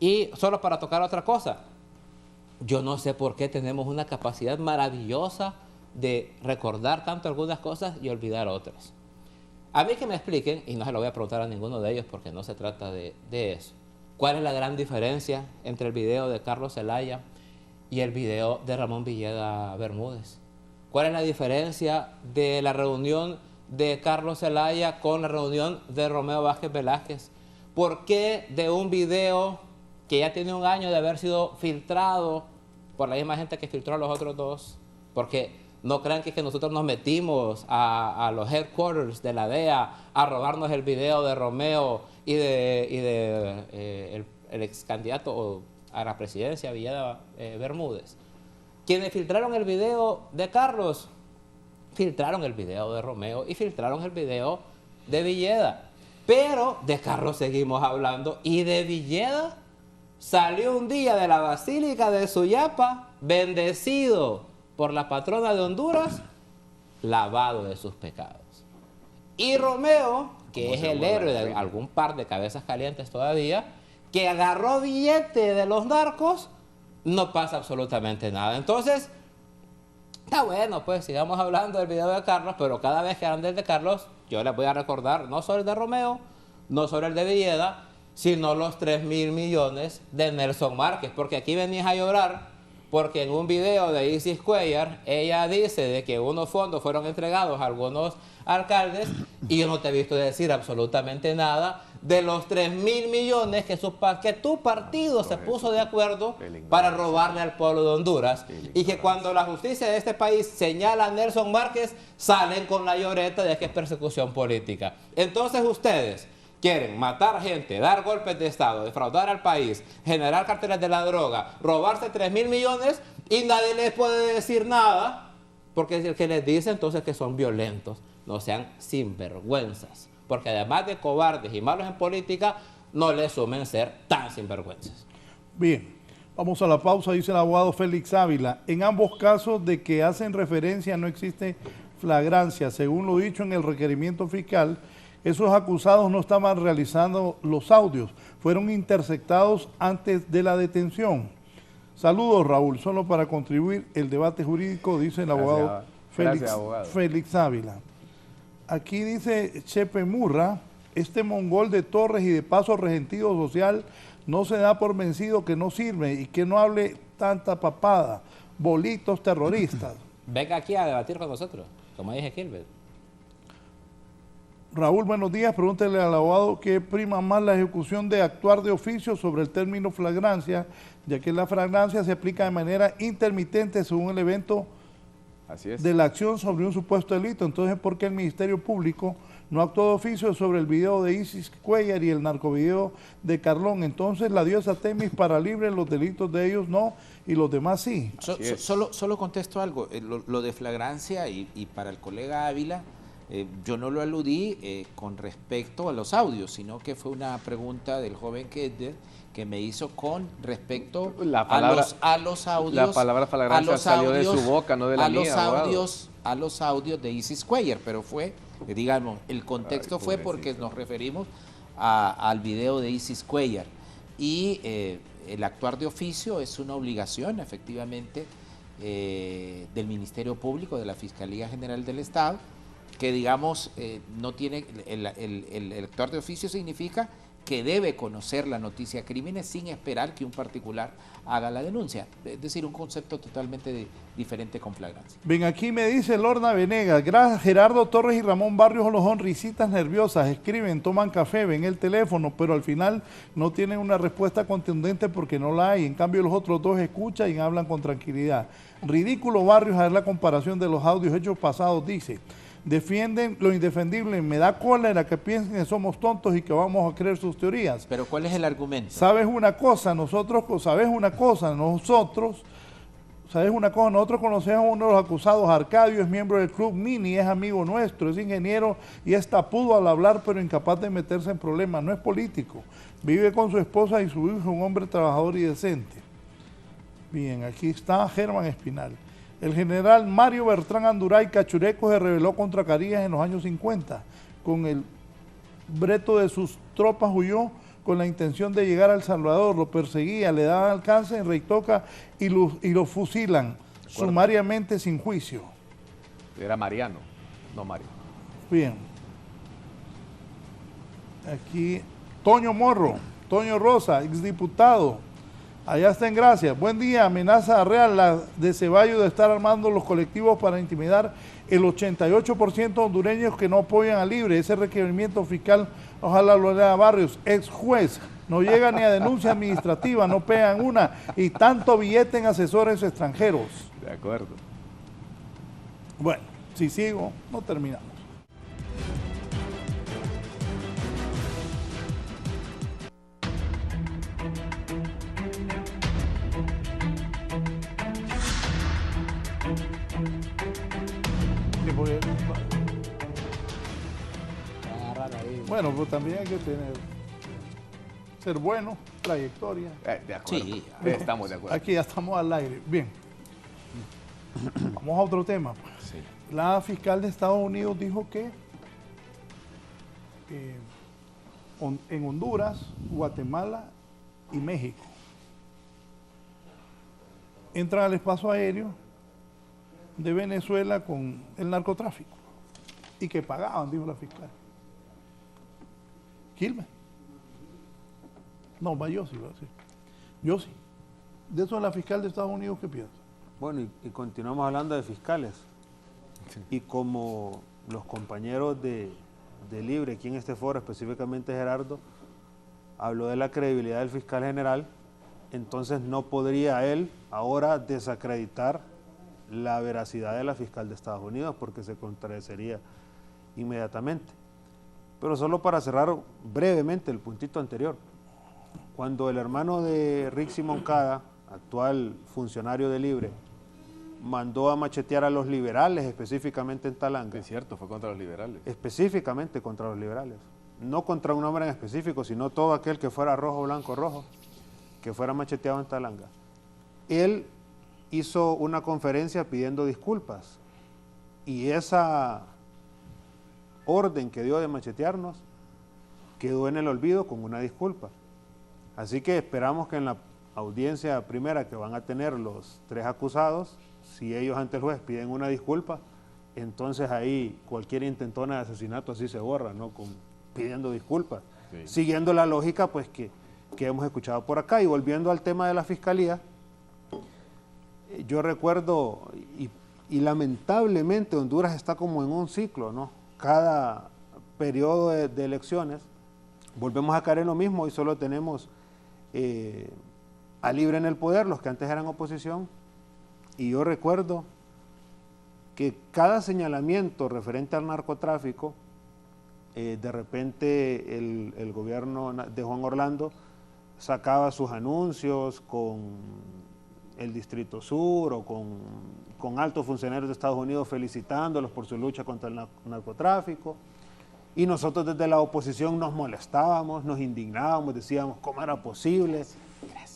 Y solo para tocar otra cosa, yo no sé por qué tenemos una capacidad maravillosa de recordar tanto algunas cosas y olvidar otras. A mí que me expliquen, y no se lo voy a preguntar a ninguno de ellos porque no se trata de eso, ¿cuál es la gran diferencia entre el video de Carlos Zelaya y el video de Ramón Villeda Bermúdez? ¿Cuál es la diferencia de la reunión de Carlos Zelaya con la reunión de Romeo Vázquez Velázquez? ¿Por qué de un video que ya tiene un año de haber sido filtrado por la misma gente que filtró a los otros dos? Porque no crean que nosotros nos metimos a los headquarters de la DEA a robarnos el video de Romeo y de el ex candidato a la presidencia, Villeda Bermúdez. Quienes filtraron el video de Carlos, filtraron el video de Romeo y filtraron el video de Villeda. Pero de Carlos seguimos hablando, y de Villeda salió un día de la Basílica de Suyapa, bendecido por la patrona de Honduras, lavado de sus pecados. Y Romeo, que es el héroe de algún par de cabezas calientes todavía, que agarró billete de los narcos, no pasa absolutamente nada. Entonces, está bueno, pues sigamos hablando del video de Carlos, pero cada vez que hablan del de Carlos, yo les voy a recordar no solo el de Romeo, no solo el de Villeda, sino los 3.000 millones de Nelson Márquez, porque aquí venís a llorar porque en un video de Isis Cuellar, ella dice de que unos fondos fueron entregados a algunos alcaldes, y yo no te he visto decir absolutamente nada de los 3.000 millones que tu partido se puso de acuerdo para robarle al pueblo de Honduras, y que cuando la justicia de este país señala a Nelson Márquez, salen con la lloreta de que es persecución política. Entonces ustedes quieren matar gente, dar golpes de Estado, defraudar al país, generar carteles de la droga, robarse 3.000 millones, y nadie les puede decir nada, porque es el que les dice entonces que son violentos. No sean sinvergüenzas, porque además de cobardes y malos en política, no le sumen ser tan sinvergüenzas. Bien, vamos a la pausa, dice el abogado Félix Ávila. En ambos casos de que hacen referencia no existe flagrancia. Según lo dicho en el requerimiento fiscal, esos acusados no estaban realizando los audios, fueron interceptados antes de la detención. Saludos, Raúl, solo para contribuir el debate jurídico, dice el abogado Félix Ávila. Aquí dice Chepe Murra, este mongol de Torres y de Paso Regentido Social no se da por vencido, que no sirve y que no hable tanta papada, bolitos terroristas. Venga aquí a debatir con nosotros, como dije Gilbert. Raúl, buenos días. Pregúntele al abogado qué prima más la ejecución de actuar de oficio sobre el término flagrancia, ya que la flagrancia se aplica de manera intermitente según el evento de la acción sobre un supuesto delito. Entonces, ¿por qué el Ministerio Público no actuó de oficio sobre el video de Isis Cuellar y el narcovideo de Carlón? Entonces, la diosa Temis para libre, los delitos de ellos no, y los demás sí. Solo contesto algo, lo de flagrancia y para el colega Ávila, yo no lo aludí con respecto a los audios, sino que fue una pregunta del joven Kedder que me hizo con respecto a los audios. La palabra flagrancia salió de su boca, no de la mía, a los audios de Isis Cuellar, pero fue, digamos, el contexto fue porque nos referimos al video de Isis Cuellar. Y el actuar de oficio es una obligación, efectivamente, del Ministerio Público, de la Fiscalía General del Estado, que digamos no tiene, el actuar de oficio significa que debe conocer la noticia de crímenes sin esperar que un particular haga la denuncia. Es decir, un concepto totalmente diferente con flagrancia. Ven, aquí me dice Lorna Venegas, gracias Gerardo Torres y Ramón Barrios Olojón, risitas nerviosas, escriben, toman café, ven el teléfono, pero al final no tienen una respuesta contundente porque no la hay. En cambio los otros dos escuchan y hablan con tranquilidad. Ridículo Barrios a ver la comparación de los audios hechos pasados, dice. Defienden lo indefendible, me da cólera que piensen que somos tontos y que vamos a creer sus teorías. Pero ¿cuál es el argumento? Nosotros conocemos a uno de los acusados, Arcadio, es miembro del Club Mini, es amigo nuestro, es ingeniero y es tapudo al hablar, pero incapaz de meterse en problemas, no es político, vive con su esposa y su hijo, un hombre trabajador y decente. Bien, aquí está Germán Espinal. El general Mario Bertrán Anduray Cachureco se rebeló contra Carías en los años 50. Con el breto de sus tropas huyó con la intención de llegar a El Salvador, lo perseguía, le daban alcance en Reitoca y lo fusilan sumariamente sin juicio. Era Mariano, no Mario. Bien. Aquí Toño Morro, Toño Rosa, exdiputado. Allá está en Gracia. Buen día, amenaza real la de Ceballos de estar armando los colectivos para intimidar el 88% de hondureños que no apoyan a Libre. Ese requerimiento fiscal, ojalá lo lea Barrios, ex juez, no llega ni a denuncia administrativa, no pegan una, y tanto billete en asesores extranjeros. De acuerdo. Bueno, si sigo, no terminamos. Bueno, pues también hay que ser bueno, trayectoria. De acuerdo. Sí, estamos de acuerdo. Aquí ya estamos al aire. Bien. Vamos a otro tema. Sí. La fiscal de Estados Unidos dijo que en Honduras, Guatemala y México entran al espacio aéreo de Venezuela con el narcotráfico y que pagaban, dijo la fiscal. Quilmes. No, va Yossi, va a decir. Yossi. De eso la fiscal de Estados Unidos, ¿qué piensa? Bueno, y continuamos hablando de fiscales. Sí. Y como los compañeros de Libre, aquí en este foro, específicamente Gerardo, habló de la credibilidad del fiscal general, entonces no podría él ahora desacreditar la veracidad de la fiscal de Estados Unidos porque se contradeciría inmediatamente. Pero solo para cerrar brevemente el puntito anterior, cuando el hermano de Rixi Moncada, actual funcionario de Libre, mandó a machetear a los liberales, específicamente en Talanga. Es cierto, fue contra los liberales. Específicamente contra los liberales. no contra un hombre en específico, sino todo aquel que fuera rojo, blanco, rojo, que fuera macheteado en Talanga. Él hizo una conferencia pidiendo disculpas y esa orden que dio de machetearnos quedó en el olvido con una disculpa. Así que esperamos que en la audiencia primera que van a tener los 3 acusados, si ellos ante el juez piden una disculpa, entonces ahí cualquier intentona de asesinato así se borra, ¿no? Pidiendo disculpas. Sí. Siguiendo la lógica pues que hemos escuchado por acá. Y volviendo al tema de la fiscalía, yo recuerdo, y lamentablemente Honduras está como en un ciclo, ¿no? Cada periodo de elecciones volvemos a caer en lo mismo y solo tenemos a Libre en el poder, los que antes eran oposición. Y yo recuerdo que cada señalamiento referente al narcotráfico, de repente el gobierno de Juan Orlando sacaba sus anuncios con el Distrito Sur o con altos funcionarios de Estados Unidos felicitándolos por su lucha contra el narcotráfico. Y nosotros desde la oposición nos molestábamos, nos indignábamos, decíamos cómo era posible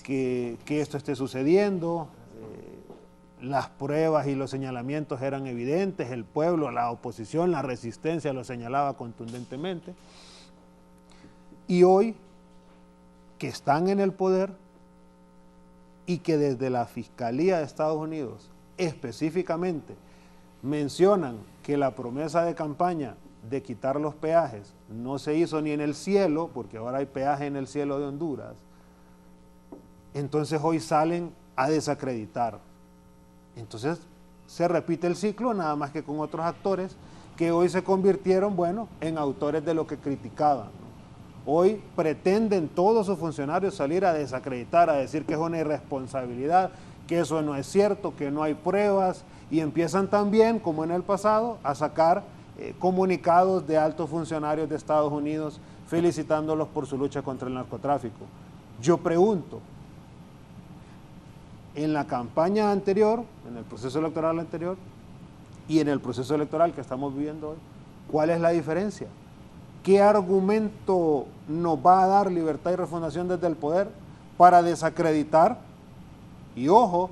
que esto esté sucediendo. Las pruebas y los señalamientos eran evidentes, el pueblo, la oposición, la resistencia lo señalaba contundentemente. Y hoy, que están en el poder y que desde la Fiscalía de Estados Unidos específicamente mencionan que la promesa de campaña de quitar los peajes no se hizo ni en el cielo, porque ahora hay peaje en el cielo de Honduras, entonces hoy salen a desacreditar. Entonces se repite el ciclo, nada más que con otros actores que hoy se convirtieron, bueno, en autores de lo que criticaban, ¿no? Hoy pretenden todos sus funcionarios salir a desacreditar, a decir que es una irresponsabilidad, que eso no es cierto, que no hay pruebas, y empiezan también, como en el pasado, a sacar comunicados de altos funcionarios de Estados Unidos felicitándolos por su lucha contra el narcotráfico. Yo pregunto, en la campaña anterior, en el proceso electoral anterior y en el proceso electoral que estamos viviendo hoy, ¿cuál es la diferencia? ¿Qué argumento nos va a dar Libertad y Refundación desde el poder para desacreditar? Y ojo,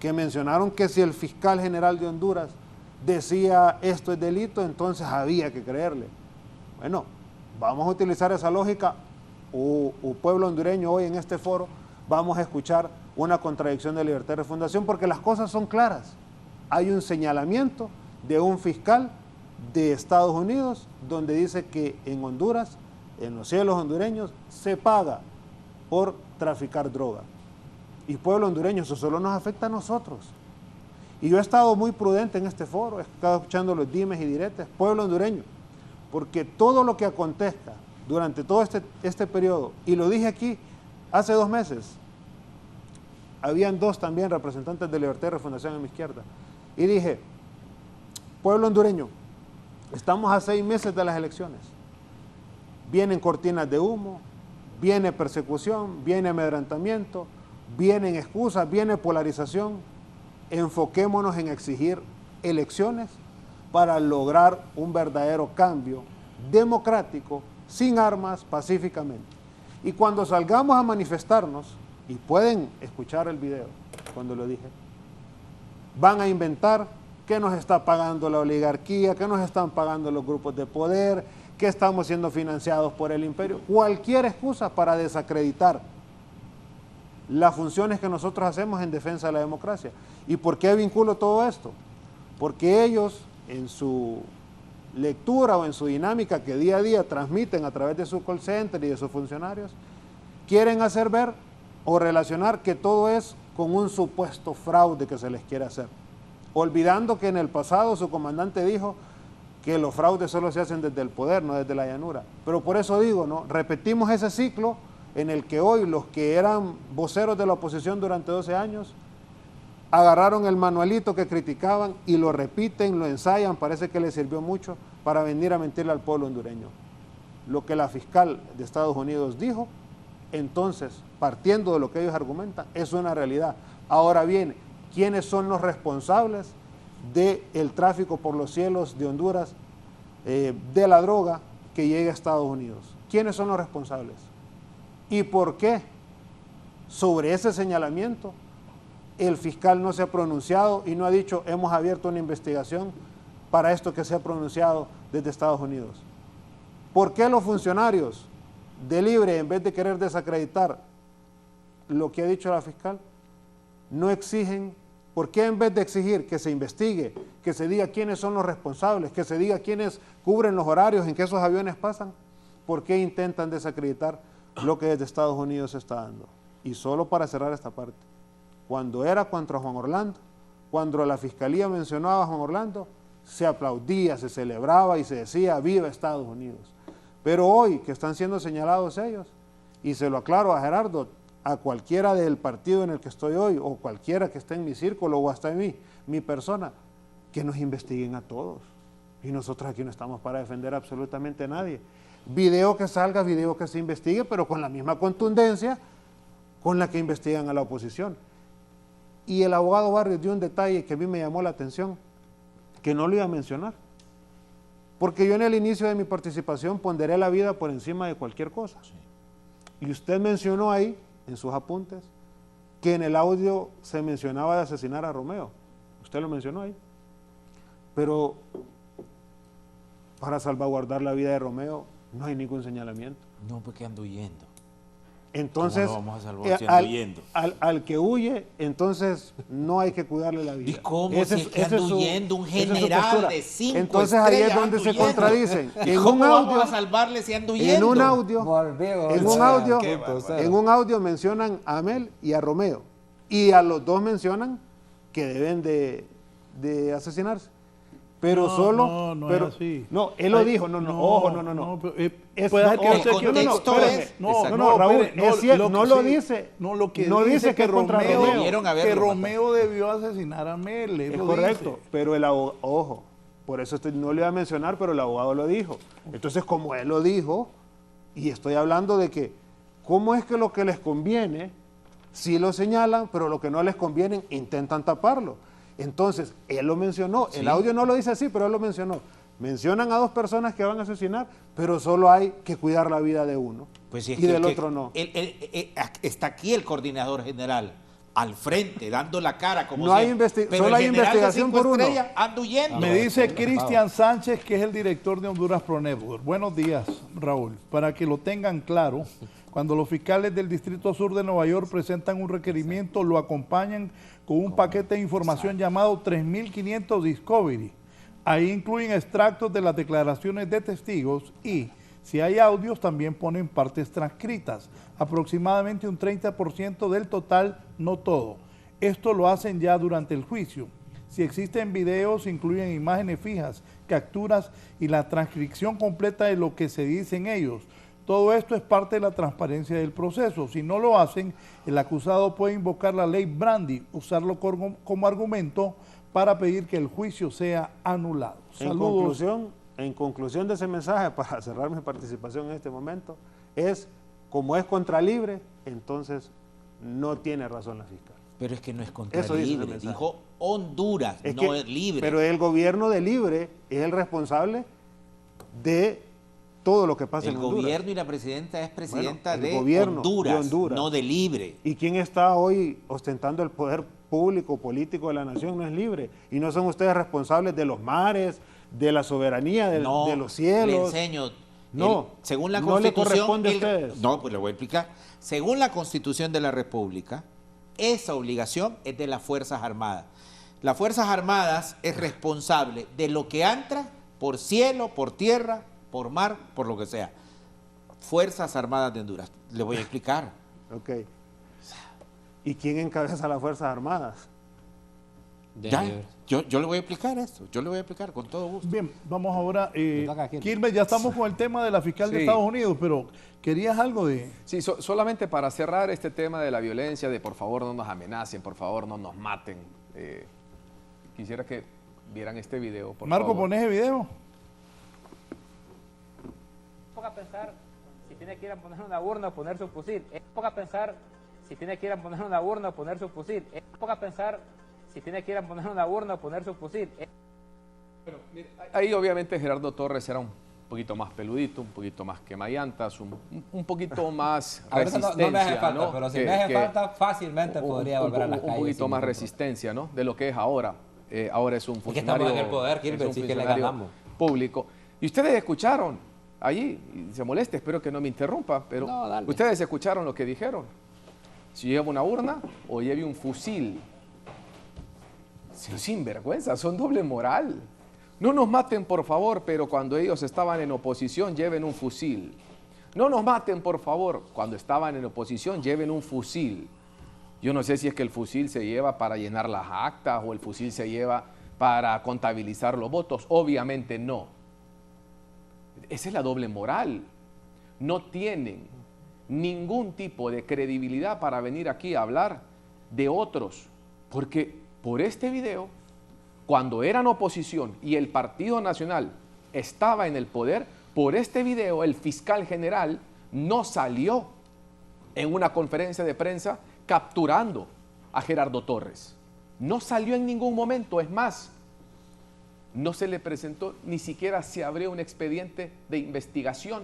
que mencionaron que si el fiscal general de Honduras decía esto es delito, entonces había que creerle. Bueno, vamos a utilizar esa lógica, o pueblo hondureño hoy en este foro, vamos a escuchar una contradicción de Libertad y Refundación, porque las cosas son claras. Hay un señalamiento de un fiscal de Estados Unidos donde dice que en Honduras, en los cielos hondureños, se paga por traficar droga. Y pueblo hondureño, eso solo nos afecta a nosotros. Y yo he estado muy prudente en este foro, he estado escuchando los dimes y diretes, pueblo hondureño, porque todo lo que acontezca durante todo este periodo, y lo dije aquí hace 2 meses, habían 2 también representantes de Libertad y Refundación en mi izquierda, y dije, pueblo hondureño, estamos a 6 meses de las elecciones, vienen cortinas de humo, viene persecución, viene amedrentamiento, vienen excusas, viene polarización. Enfoquémonos en exigir elecciones para lograr un verdadero cambio democrático, sin armas, pacíficamente. Y cuando salgamos a manifestarnos, y pueden escuchar el video cuando lo dije, van a inventar que nos está pagando la oligarquía, que nos están pagando los grupos de poder, que estamos siendo financiados por el imperio, cualquier excusa para desacreditar las funciones que nosotros hacemos en defensa de la democracia. ¿Y por qué vinculo todo esto? Porque ellos, en su lectura o en su dinámica que día a día transmiten a través de su call center y de sus funcionarios, quieren hacer ver o relacionar que todo es con un supuesto fraude que se les quiere hacer, olvidando que en el pasado su comandante dijo que los fraudes solo se hacen desde el poder, no desde la llanura. Pero por eso digo, ¿no? Repetimos ese ciclo en el que hoy los que eran voceros de la oposición durante 12 años agarraron el manualito que criticaban y lo repiten, lo ensayan, parece que les sirvió mucho para venir a mentirle al pueblo hondureño. Lo que la fiscal de Estados Unidos dijo, entonces, partiendo de lo que ellos argumentan, es una realidad. Ahora bien, ¿quiénes son los responsables del tráfico por los cielos de Honduras, de la droga, que llegue a Estados Unidos? ¿Quiénes son los responsables? ¿Y por qué sobre ese señalamiento el fiscal no se ha pronunciado y no ha dicho hemos abierto una investigación para esto que se ha pronunciado desde Estados Unidos? ¿Por qué los funcionarios de Libre, en vez de querer desacreditar lo que ha dicho la fiscal, no exigen? ¿Por qué en vez de exigir que se investigue, que se diga quiénes son los responsables, que se diga quiénes cubren los horarios en que esos aviones pasan, por qué intentan desacreditar lo que desde Estados Unidos se está dando? Y solo para cerrar esta parte, cuando era contra Juan Orlando, cuando la fiscalía mencionaba a Juan Orlando, se aplaudía, se celebraba y se decía viva Estados Unidos. Pero hoy que están siendo señalados ellos, y se lo aclaro a Gerardo, a cualquiera del partido en el que estoy hoy, o cualquiera que esté en mi círculo, o hasta en mí, mi persona, que nos investiguen a todos. Y nosotros aquí no estamos para defender absolutamente a nadie. Video que salga, video que se investigue, pero con la misma contundencia con la que investigan a la oposición. Y el abogado Barrios dio un detalle que a mí me llamó la atención, que no lo iba a mencionar. Porque yo en el inicio de mi participación ponderé la vida por encima de cualquier cosa. Y usted mencionó ahí, en sus apuntes, que en el audio se mencionaba de asesinar a Romeo. Usted lo mencionó ahí. Pero para salvaguardar la vida de Romeo no hay ningún señalamiento. No, porque ando huyendo. Entonces, ¿cómo lo vamos a salvar si ando huyendo? Al que huye, entonces no hay que cuidarle la vida. ¿Y cómo? Si es que ando huyendo, un general de 5 entonces ahí es donde se contradicen. ¿Y cómo vamos a salvarle si ando huyendo? En un audio mencionan a Amel y a Romeo. Y a los dos mencionan que deben de asesinarse. Pero es así. No, él lo dijo, ojo. Raúl, es cierto, no lo dice. No, lo que no dice que contra Romeo debió asesinar a Mel. Es correcto, pero el abogado, ojo, por eso no le iba a mencionar, pero el abogado lo dijo. Entonces, como él lo dijo, y estoy hablando de que, ¿cómo es que lo que les conviene, sí lo señalan, pero lo que no les conviene, intentan taparlo? Entonces, él lo mencionó, el audio no lo dice así, pero él lo mencionó. Mencionan a 2 personas que van a asesinar, pero solo hay que cuidar la vida de uno, pues si es y del otro no. Está aquí el coordinador general, al frente, dando la cara como no siempre. Solo hay investigación por uno. Anda huyendo. Me dice Cristian Sánchez, que es el director de Honduras Pro Network. Buenos días, Raúl. Para que lo tengan claro, cuando los fiscales del Distrito Sur de Nueva York presentan un requerimiento, lo acompañan con un paquete de información llamado 3500 Discovery. Ahí incluyen extractos de las declaraciones de testigos y, si hay audios, también ponen partes transcritas, aproximadamente un 30% del total, no todo. Esto lo hacen ya durante el juicio. Si existen videos, incluyen imágenes fijas, capturas y la transcripción completa de lo que se dicen ellos. Todo esto es parte de la transparencia del proceso. Si no lo hacen, el acusado puede invocar la ley Brandi, usarlo como argumento para pedir que el juicio sea anulado. Saludos. En conclusión de ese mensaje, para cerrar mi participación en este momento, es, como es contra Libre, entonces no tiene razón la fiscal. Pero es que no es contra Libre, dijo Honduras, no es Libre. Pero el gobierno de Libre es el responsable de todo lo que pasa en Honduras. El gobierno y la presidenta es presidenta de Honduras, no de Libre. ¿Y quién está hoy ostentando el poder público, político de la nación? No es Libre. Y no son ustedes responsables de los mares, de la soberanía, de los cielos. Le enseño. Según la Constitución, no le corresponde a ustedes. No, pues le voy a explicar. Según la Constitución de la República, esa obligación es de las Fuerzas Armadas. Las Fuerzas Armadas es responsable de lo que entra por cielo, por tierra, por mar, por lo que sea. Fuerzas Armadas de Honduras. Le voy a explicar. Ok. ¿Y quién encabeza las Fuerzas Armadas? Yo le voy a explicar esto. Yo le voy a explicar con todo gusto. Bien, vamos ahora. Quilmes, ya estamos con el tema de la fiscal de Estados Unidos, pero ¿querías algo de...? Sí, solamente para cerrar este tema de la violencia, de por favor no nos amenacen, por favor no nos maten. Quisiera que vieran este video, por Marco, favor. ¿pones el video? Poca pensar si tiene que ir a poner una urna o poner su fusil. Es poca pensar si tiene que ir a poner una urna o poner su fusil. Es poca pensar si tiene que ir a poner una urna o poner su fusil. Pero, mire, ahí obviamente Gerardo Torres era un poquito más peludito, un poquito más quemallantas, un poquito más a resistencia. No me hace falta, ¿no? pero si me hace falta, fácilmente podría volver a las calles. Un poquito más resistencia, ¿no? De lo que es ahora. Ahora es un funcionario, estamos en el poder, Gilbert, sí que le ganamos. Público. Y ustedes escucharon allí, y se moleste, espero que no me interrumpa, pero ustedes escucharon lo que dijeron. Si lleva una urna o lleve un fusil. Sin vergüenza, son doble moral. No nos maten, por favor, pero cuando ellos estaban en oposición, lleven un fusil. No nos maten, por favor, cuando estaban en oposición, lleven un fusil. Yo no sé si es que el fusil se lleva para llenar las actas o el fusil se lleva para contabilizar los votos. Obviamente no. Esa es la doble moral. No tienen ningún tipo de credibilidad para venir aquí a hablar de otros, porque por este video, cuando eran oposición y el Partido Nacional estaba en el poder, por este video el fiscal general no salió en una conferencia de prensa capturando a Gerardo Torres. No salió en ningún momento, es más, no se le presentó, ni siquiera se abrió un expediente de investigación.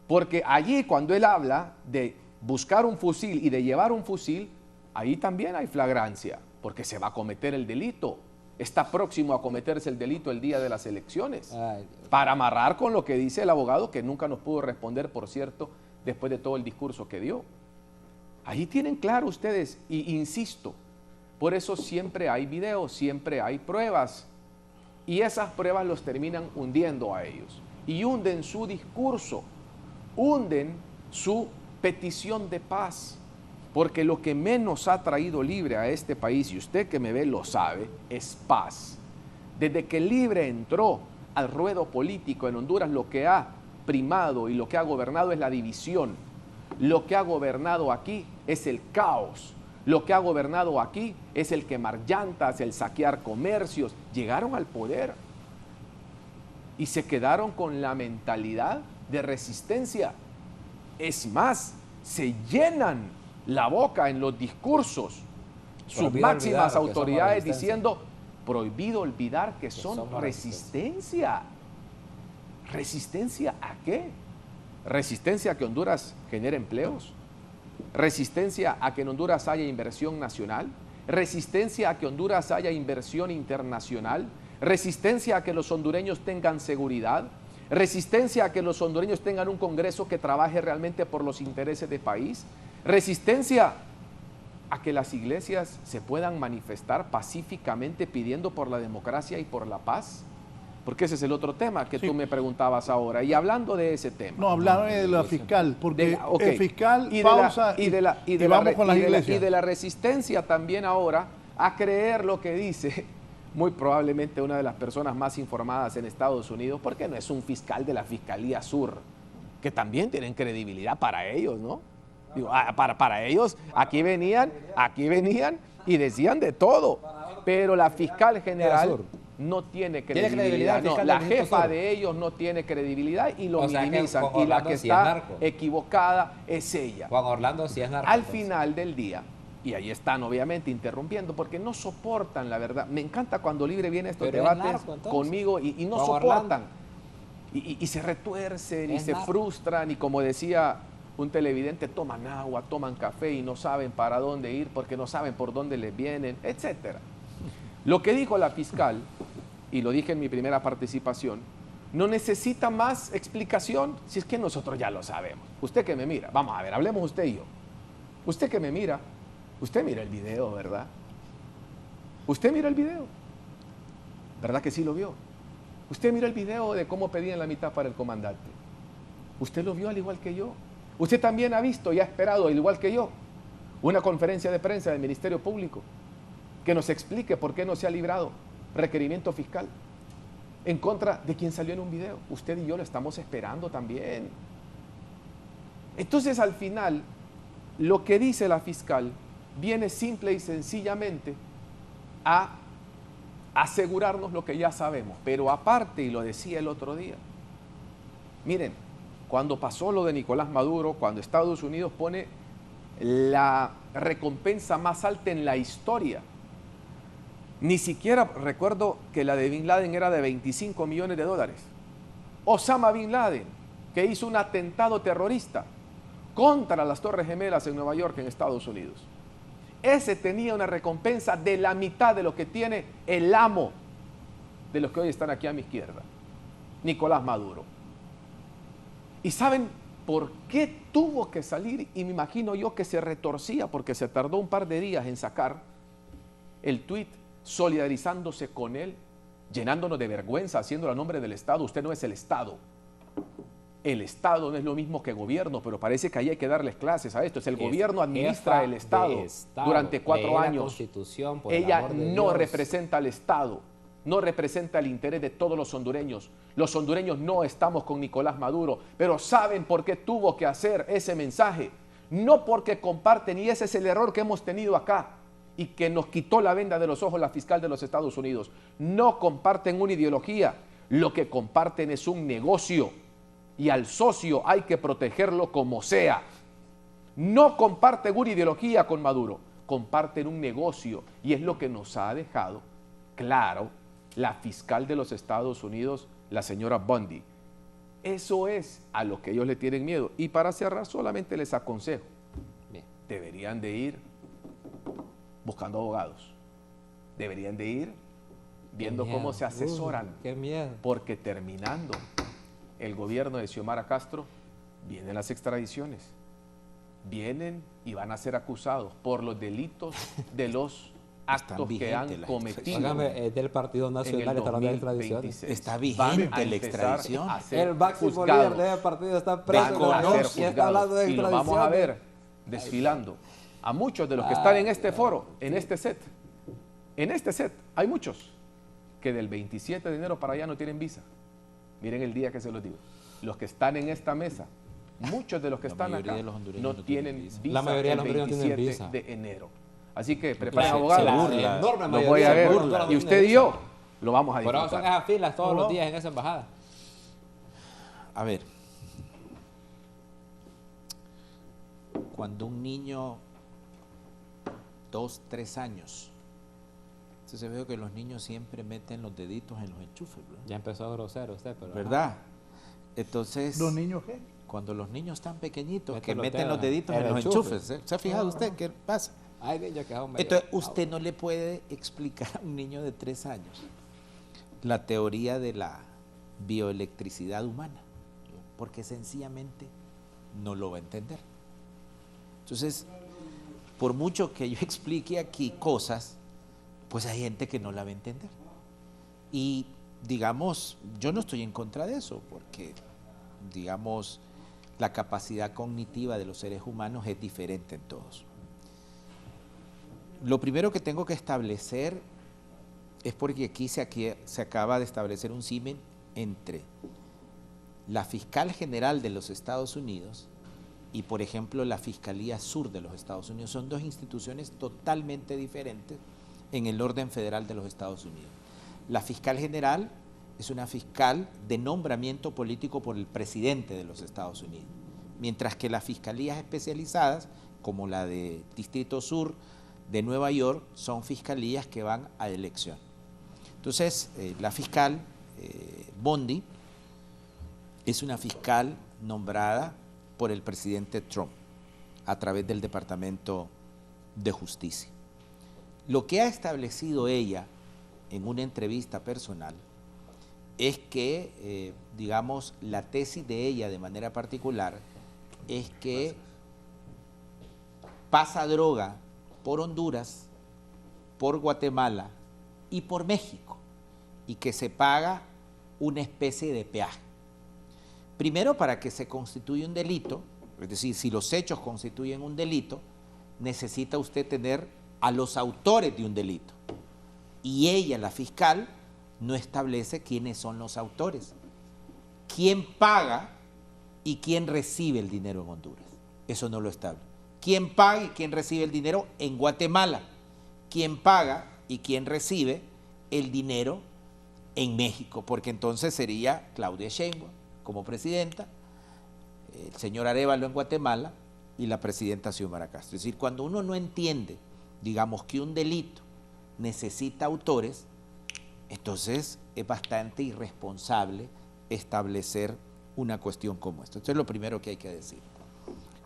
Porque allí cuando él habla de buscar un fusil y de llevar un fusil, ahí también hay flagrancia, porque se va a cometer el delito. Está próximo a cometerse el delito el día de las elecciones. Para amarrar con lo que dice el abogado, que nunca nos pudo responder, por cierto, después de todo el discurso que dio. Ahí tienen claro ustedes, y insisto, por eso siempre hay videos, siempre hay pruebas, y esas pruebas los terminan hundiendo a ellos, y hunden su discurso, hunden su petición de paz, porque lo que menos ha traído Libre a este país, y usted que me ve lo sabe, es paz. Desde que Libre entró al ruedo político en Honduras, lo que ha primado y lo que ha gobernado es la división. Lo que ha gobernado aquí es el caos. Lo que ha gobernado aquí es el quemar llantas, el saquear comercios. Llegaron al poder y se quedaron con la mentalidad de resistencia. Es más, se llenan la boca en los discursos, sus máximas autoridades diciendo, prohibido olvidar que son resistencia. ¿Resistencia a qué? Resistencia a que Honduras genere empleos, resistencia a que en Honduras haya inversión nacional, resistencia a que Honduras haya inversión internacional, resistencia a que los hondureños tengan seguridad, resistencia a que los hondureños tengan un Congreso que trabaje realmente por los intereses del país, resistencia a que las iglesias se puedan manifestar pacíficamente pidiendo por la democracia y por la paz. Porque ese es el otro tema que tú me preguntabas ahora. Y hablando de ese tema. No, hablar de la fiscal, porque el fiscal pausa y vamos con las iglesias. Y de la resistencia también ahora a creer lo que dice muy probablemente una de las personas más informadas en Estados Unidos, porque no es un fiscal de la Fiscalía Sur, que también tienen credibilidad para ellos, ¿no? Digo, para ellos, aquí venían y decían de todo, pero la fiscal general no tiene credibilidad. No, la jefa de ellos no tiene credibilidad y lo minimizan. Y la que está equivocada es ella. Juan Orlando sí es narco. Al final del día, y ahí están obviamente interrumpiendo porque no soportan la verdad. Me encanta cuando Libre viene a estos debates conmigo y no soportan. Y se retuercen y se frustran y como decía un televidente, toman agua, toman café y no saben para dónde ir porque no saben por dónde les vienen, etcétera. Lo que dijo la fiscal, y lo dije en mi primera participación, no necesita más explicación si es que nosotros ya lo sabemos. Usted que me mira, vamos a ver, hablemos usted y yo. Usted que me mira, usted mira el video, ¿verdad? Usted mira el video, ¿verdad que sí lo vio? Usted mira el video de cómo pedían la mitad para el comandante. Usted lo vio al igual que yo. Usted también ha visto y ha esperado, al igual que yo, una conferencia de prensa del Ministerio Público que nos explique por qué no se ha librado requerimiento fiscal en contra de quien salió en un video. Usted y yo lo estamos esperando también. Entonces, al final, lo que dice la fiscal viene simple y sencillamente a asegurarnos lo que ya sabemos. Pero aparte, y lo decía el otro día, miren, cuando pasó lo de Nicolás Maduro, cuando Estados Unidos pone la recompensa más alta en la historia, ni siquiera recuerdo que la de Bin Laden era de $25 millones. Osama Bin Laden, que hizo un atentado terrorista contra las Torres Gemelas en Nueva York, en Estados Unidos. Ese tenía una recompensa de la mitad de lo que tiene el amo de los que hoy están aquí a mi izquierda, Nicolás Maduro. ¿Y saben por qué tuvo que salir? Y me imagino yo que se retorcía porque se tardó un par de días en sacar el tuit solidarizándose con él, llenándonos de vergüenza, haciéndolo a nombre del Estado. Usted no es el Estado. El Estado no es lo mismo que gobierno, pero parece que ahí hay que darles clases a esto. Es el gobierno administra el Estado durante 4 años. Ella no representa al Estado, no representa el interés de todos los hondureños. Los hondureños no estamos con Nicolás Maduro, pero ¿saben por qué tuvo que hacer ese mensaje? No porque comparten, y ese es el error que hemos tenido acá y que nos quitó la venda de los ojos la fiscal de los Estados Unidos. No comparten una ideología, lo que comparten es un negocio. Y al socio hay que protegerlo como sea. No comparten una ideología con Maduro, comparten un negocio. Y es lo que nos ha dejado claro la fiscal de los Estados Unidos, la señora Bundy. Eso es a lo que ellos le tienen miedo. Y para cerrar, solamente les aconsejo, deberían de ir buscando abogados. Deberían de ir viendo cómo se asesoran. Qué miedo. Porque terminando el gobierno de Xiomara Castro, vienen las extradiciones. Vienen y van a ser acusados por los delitos de los actos que han cometido. Hágame, del Partido Nacional está hablando de extradiciones. Está vigente la extradición. El máximo líder de ese partido está preso. Y está hablando de extradición. Y lo vamos a ver desfilando a muchos de los que están en este foro, en este set. En este set hay muchos que del 27 de enero para allá no tienen visa. Miren el día que se los digo. Los que están en esta mesa, muchos de los que están acá no tienen visa. La mayoría de los hondureños no tienen visa. De enero. Así que preparen abogados. Los voy a ver. Y usted y yo lo vamos a disfrutar. Por eso son esas filas todos los días en esa embajada. A ver. Cuando un niño, 2, 3 años, entonces veo que los niños siempre meten los deditos en los enchufes, ¿verdad? Ya empezó grosero usted, pero... ¿Verdad? Entonces... ¿Los niños qué? Cuando los niños están pequeñitos, que meten los deditos en los enchufes. ¿Se ha fijado usted qué pasa? Entonces, usted no le puede explicar a un niño de 3 años la teoría de la bioelectricidad humana, porque sencillamente no lo va a entender. Entonces, por mucho que yo explique aquí cosas, pues hay gente que no la va a entender. Y, digamos, yo no estoy en contra de eso, porque, digamos, la capacidad cognitiva de los seres humanos es diferente en todos. Lo primero que tengo que establecer es porque aquí se acaba de establecer un símil entre la fiscal general de los Estados Unidos y, por ejemplo, la Fiscalía Sur de los Estados Unidos. Son dos instituciones totalmente diferentes en el orden federal de los Estados Unidos. La fiscal general es una fiscal de nombramiento político por el presidente de los Estados Unidos, mientras que las fiscalías especializadas, como la de Distrito Sur de Nueva York, son fiscalías que van a elección. Entonces, la fiscal Bundy es una fiscal nombrada por el presidente Trump a través del Departamento de Justicia. Lo que ha establecido ella en una entrevista personal es que, digamos, la tesis de ella de manera particular es que pasa droga por Honduras, por Guatemala y por México, y que se paga una especie de peaje. Primero, para que se constituya un delito, es decir, si los hechos constituyen un delito, necesita usted tener a los autores de un delito. Y ella, la fiscal, no establece quiénes son los autores, quién paga y quién recibe el dinero en Honduras. Eso no lo establece. ¿Quién paga y quién recibe el dinero en Guatemala? ¿Quién paga y quién recibe el dinero en México? Porque entonces sería Claudia Sheinbaum como presidenta, el señor Arévalo en Guatemala y la presidenta Xiomara Castro. Es decir, cuando uno no entiende, digamos, que un delito necesita autores, entonces es bastante irresponsable establecer una cuestión como esta. Esto es lo primero que hay que decir.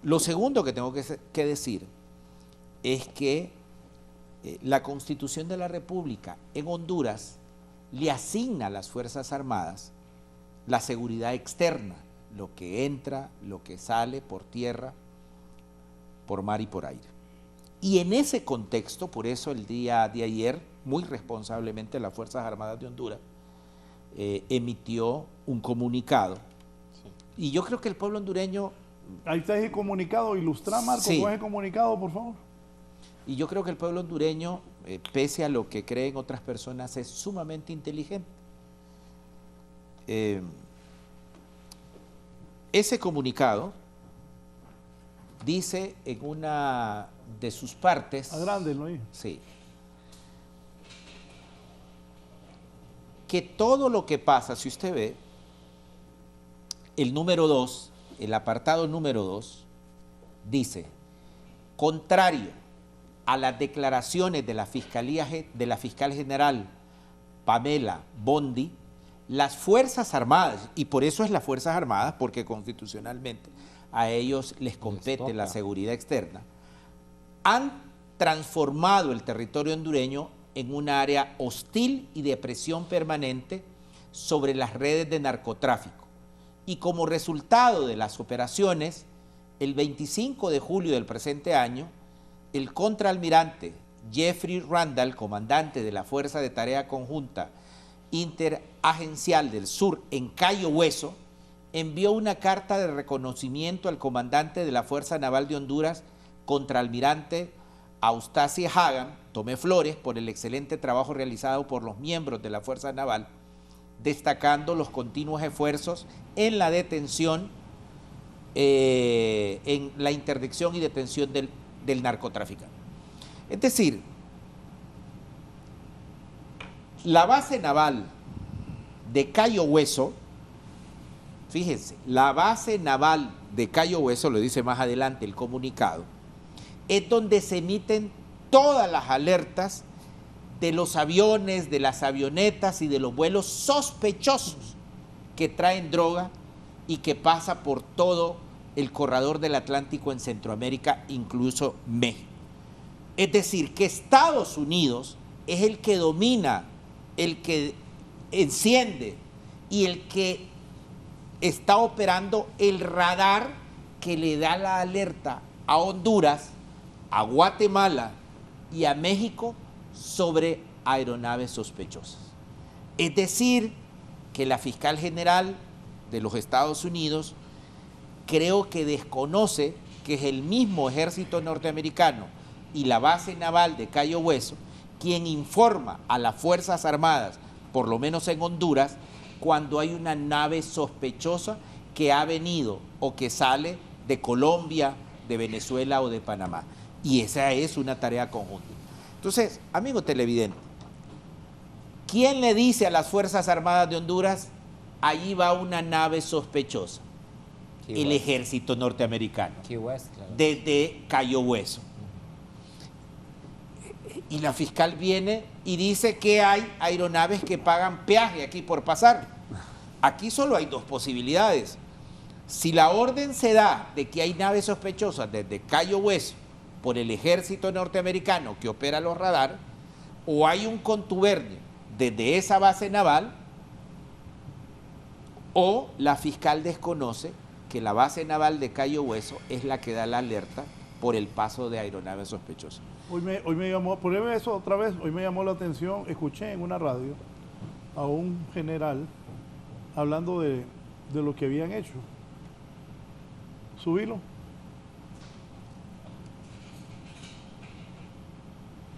Lo segundo que tengo que decir es que la Constitución de la República en Honduras le asigna a las Fuerzas Armadas la seguridad externa, lo que entra, lo que sale por tierra, por mar y por aire. Y en ese contexto, por eso el día de ayer, muy responsablemente, las Fuerzas Armadas de Honduras emitió un comunicado. Sí. Y yo creo que el pueblo hondureño... Ahí está ese comunicado, ilustra, Marco, sí. con ese comunicado, por favor. Y yo creo que el pueblo hondureño, pese a lo que creen otras personas, es sumamente inteligente. Ese comunicado dice en una de sus partes... A grande, ¿no? Sí. Que todo lo que pasa, si usted ve, el número 2, el apartado número 2, dice, contrario a las declaraciones de la fiscal general Pamela Bondi, las Fuerzas Armadas, y por eso es las Fuerzas Armadas, porque constitucionalmente a ellos les compete la seguridad externa, han transformado el territorio hondureño en un área hostil y de presión permanente sobre las redes de narcotráfico. Y como resultado de las operaciones, el 25 de julio del presente año, el contraalmirante Jeffrey Randall, comandante de la Fuerza de Tarea Conjunta Interagencial del Sur en Cayo Hueso, envió una carta de reconocimiento al comandante de la Fuerza Naval de Honduras, contraalmirante Eustace Hagan Tomé Flores, por el excelente trabajo realizado por los miembros de la Fuerza Naval, destacando los continuos esfuerzos en la detención, en la interdicción y detención del narcotraficante. Es decir, la base naval de Cayo Hueso, fíjense, la base naval de Cayo Hueso, lo dice más adelante el comunicado, es donde se emiten todas las alertas de los aviones, de las avionetas y de los vuelos sospechosos que traen droga y que pasa por todo el corredor del Atlántico en Centroamérica, incluso México. Es decir, que Estados Unidos es el que domina, el que enciende y el que está operando el radar que le da la alerta a Honduras, a Guatemala y a México sobre aeronaves sospechosas. Es decir, que la fiscal general de los Estados Unidos creo que desconoce que es el mismo ejército norteamericano y la base naval de Cayo Hueso quien informa a las Fuerzas Armadas, por lo menos en Honduras, cuando hay una nave sospechosa que ha venido o que sale de Colombia, de Venezuela o de Panamá. Y esa es una tarea conjunta. Entonces, amigo televidente, ¿quién le dice a las Fuerzas Armadas de Honduras, allí va una nave sospechosa? El ejército norteamericano, desde Cayo Hueso. Y la fiscal viene y dice que hay aeronaves que pagan peaje aquí por pasar. Aquí solo hay dos posibilidades. Si la orden se da de que hay naves sospechosas desde Cayo Hueso por el ejército norteamericano que opera los radares, o hay un contubernio desde esa base naval, o la fiscal desconoce que la base naval de Cayo Hueso es la que da la alerta por el paso de aeronaves sospechosas. Hoy me llamó, por eso otra vez, hoy me llamó la atención, escuché en una radio a un general hablando de lo que habían hecho. Subilo.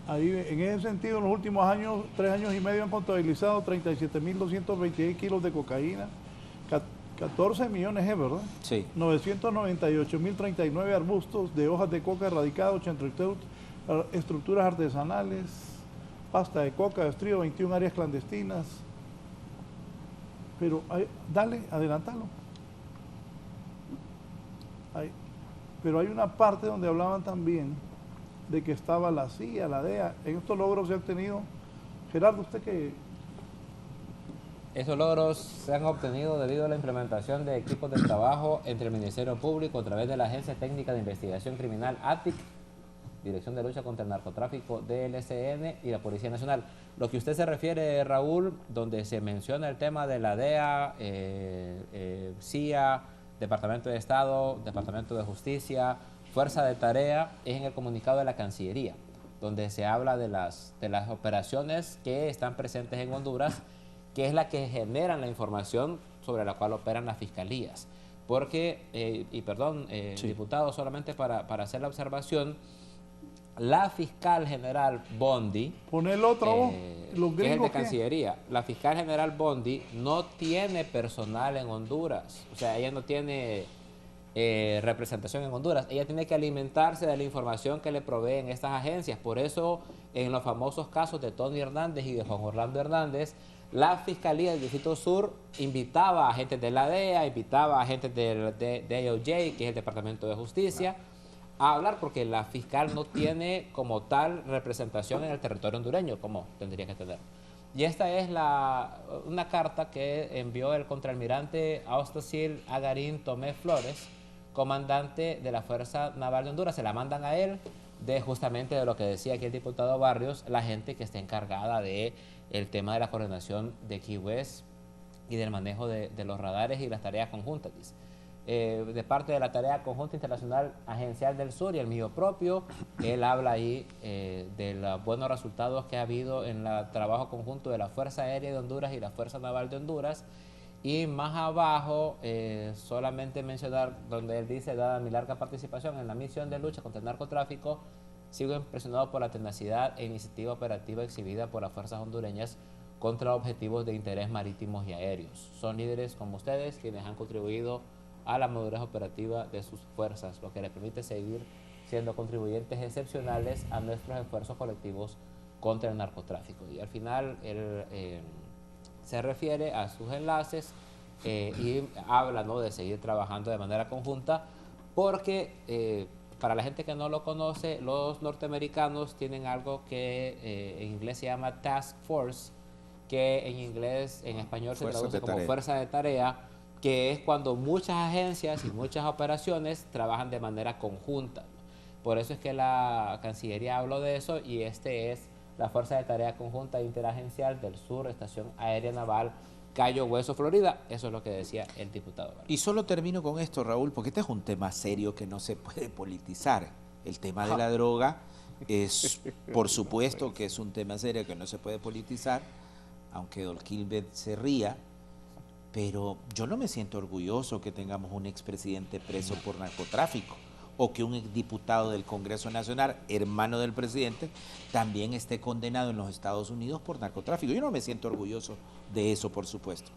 Ahí, en ese sentido, en los últimos años, 3 años y medio han contabilizado 37.226 kilos de cocaína, 14 millones, ¿verdad? Sí. 998.039 arbustos de hojas de coca erradicadas, 83 estructuras artesanales, pasta de coca, de estrío, 21 áreas clandestinas. Pero, dale, adelántalo. Pero hay una parte donde hablaban también de que estaba la CIA, la DEA. En estos logros se han tenido, Gerardo, usted que Esos logros se han obtenido debido a la implementación de equipos de trabajo entre el Ministerio Público a través de la Agencia Técnica de Investigación Criminal ATIC, Dirección de Lucha contra el Narcotráfico DLCN y la Policía Nacional. Lo que usted se refiere, Raúl, donde se menciona el tema de la DEA, CIA, Departamento de Estado, Departamento de Justicia, Fuerza de Tarea, es en el comunicado de la Cancillería, donde se habla de las operaciones que están presentes en Honduras, que es la que generan la información sobre la cual operan las fiscalías. Porque, Sí. diputado, solamente para hacer la observación, la fiscal general Bondi, Pon el otro, los que es el de gringos, ¿qué? Cancillería, la fiscal general Bondi no tiene personal en Honduras, o sea, ella no tiene representación en Honduras, ella tiene que alimentarse de la información que le proveen estas agencias. Por eso, en los famosos casos de Tony Hernández y de Juan Orlando Hernández, la Fiscalía del Distrito Sur invitaba a agentes de la DEA, invitaba a agentes de DOJ, que es el Departamento de Justicia, a hablar, porque la fiscal no tiene como tal representación en el territorio hondureño como tendría que tener. Y esta es una carta que envió el contraalmirante Austacil Agarín Tomé Flores, comandante de la Fuerza Naval de Honduras. Se la mandan a él justamente de lo que decía aquí el diputado Barrios, la gente que está encargada de el tema de la coordinación de Key West y del manejo de los radares y las tareas conjuntas, dice. De parte de la Tarea Conjunta Internacional Agencial del Sur y el mío propio, él habla ahí de los buenos resultados que ha habido en el trabajo conjunto de la Fuerza Aérea de Honduras y la Fuerza Naval de Honduras. Y más abajo, solamente mencionar donde él dice: dada mi larga participación en la misión de lucha contra el narcotráfico, sigo impresionado por la tenacidad e iniciativa operativa exhibida por las fuerzas hondureñas contra objetivos de interés marítimos y aéreos. Son líderes como ustedes quienes han contribuido a la madurez operativa de sus fuerzas, lo que le permite seguir siendo contribuyentes excepcionales a nuestros esfuerzos colectivos contra el narcotráfico. Y al final él se refiere a sus enlaces y habla, ¿no?, de seguir trabajando de manera conjunta, porque para la gente que no lo conoce, los norteamericanos tienen algo que en inglés se llama Task Force, que en español se traduce como fuerza de tarea, que es cuando muchas agencias y muchas operaciones trabajan de manera conjunta. Por eso es que la Cancillería habló de eso, y este es la Fuerza de Tarea Conjunta Interagencial del Sur, Estación Aérea Naval, Cayo Hueso, Florida. Eso es lo que decía el diputado. Y solo termino con esto, Raúl, porque este es un tema serio que no se puede politizar. El tema de la droga es, por supuesto que es un tema serio que no se puede politizar, aunque Don Gilbert se ría. Pero yo no me siento orgulloso que tengamos un expresidente preso por narcotráfico, o que un exdiputado del Congreso Nacional, hermano del presidente, también esté condenado en los Estados Unidos por narcotráfico. Yo no me siento orgulloso de eso, por supuesto.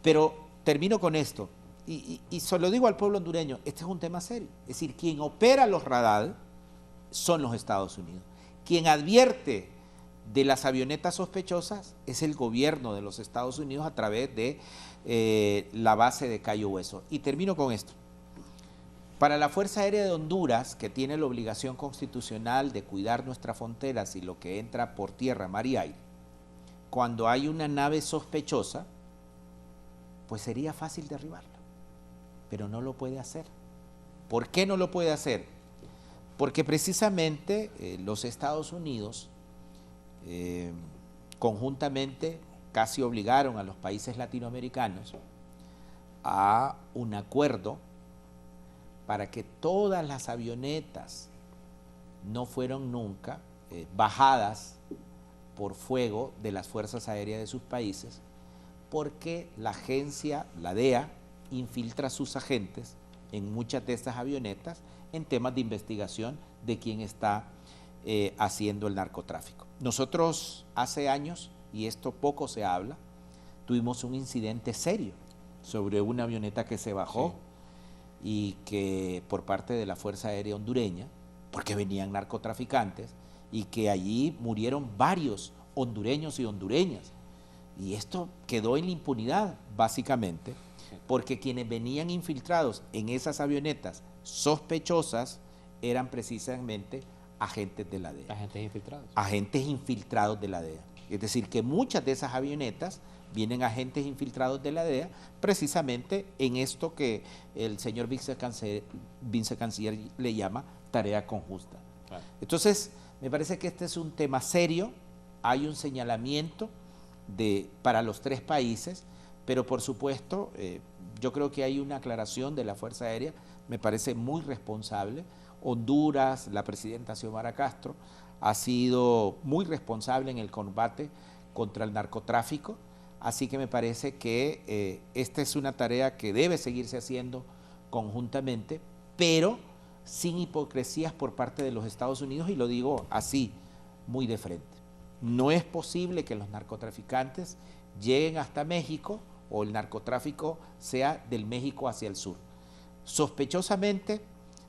Pero termino con esto, y solo digo al pueblo hondureño, este es un tema serio. Es decir, quien opera los radar son los Estados Unidos. Quien advierte de las avionetas sospechosas es el gobierno de los Estados Unidos a través de la base de Cayo Hueso. Y termino con esto. Para la Fuerza Aérea de Honduras, que tiene la obligación constitucional de cuidar nuestras fronteras y lo que entra por tierra, mar y aire, cuando hay una nave sospechosa, pues sería fácil derribarla, pero no lo puede hacer. ¿Por qué no lo puede hacer? Porque precisamente los Estados Unidos conjuntamente casi obligaron a los países latinoamericanos a un acuerdo para que todas las avionetas no fueron nunca bajadas por fuego de las fuerzas aéreas de sus países, porque la agencia, la DEA, infiltra a sus agentes en muchas de estas avionetas en temas de investigación de quién está haciendo el narcotráfico. Nosotros hace años, y esto poco se habla, tuvimos un incidente serio sobre una avioneta que se bajó y que por parte de la Fuerza Aérea hondureña, porque venían narcotraficantes, y que allí murieron varios hondureños y hondureñas. Y esto quedó en la impunidad, básicamente, porque quienes venían infiltrados en esas avionetas sospechosas eran precisamente agentes de la DEA. Agentes infiltrados. Agentes infiltrados de la DEA. Es decir, que muchas de esas avionetas vienen agentes infiltrados de la DEA precisamente en esto que el señor vicecanciller le llama tarea conjunta. Claro. Entonces, me parece que este es un tema serio, hay un señalamiento para los tres países, pero por supuesto, yo creo que hay una aclaración de la Fuerza Aérea, me parece muy responsable. Honduras, la presidenta Xiomara Castro, ha sido muy responsable en el combate contra el narcotráfico, así que me parece que esta es una tarea que debe seguirse haciendo conjuntamente, pero sin hipocresías por parte de los Estados Unidos, y lo digo así, muy de frente. No es posible que los narcotraficantes lleguen hasta México o el narcotráfico sea del México hacia el sur. Sospechosamente,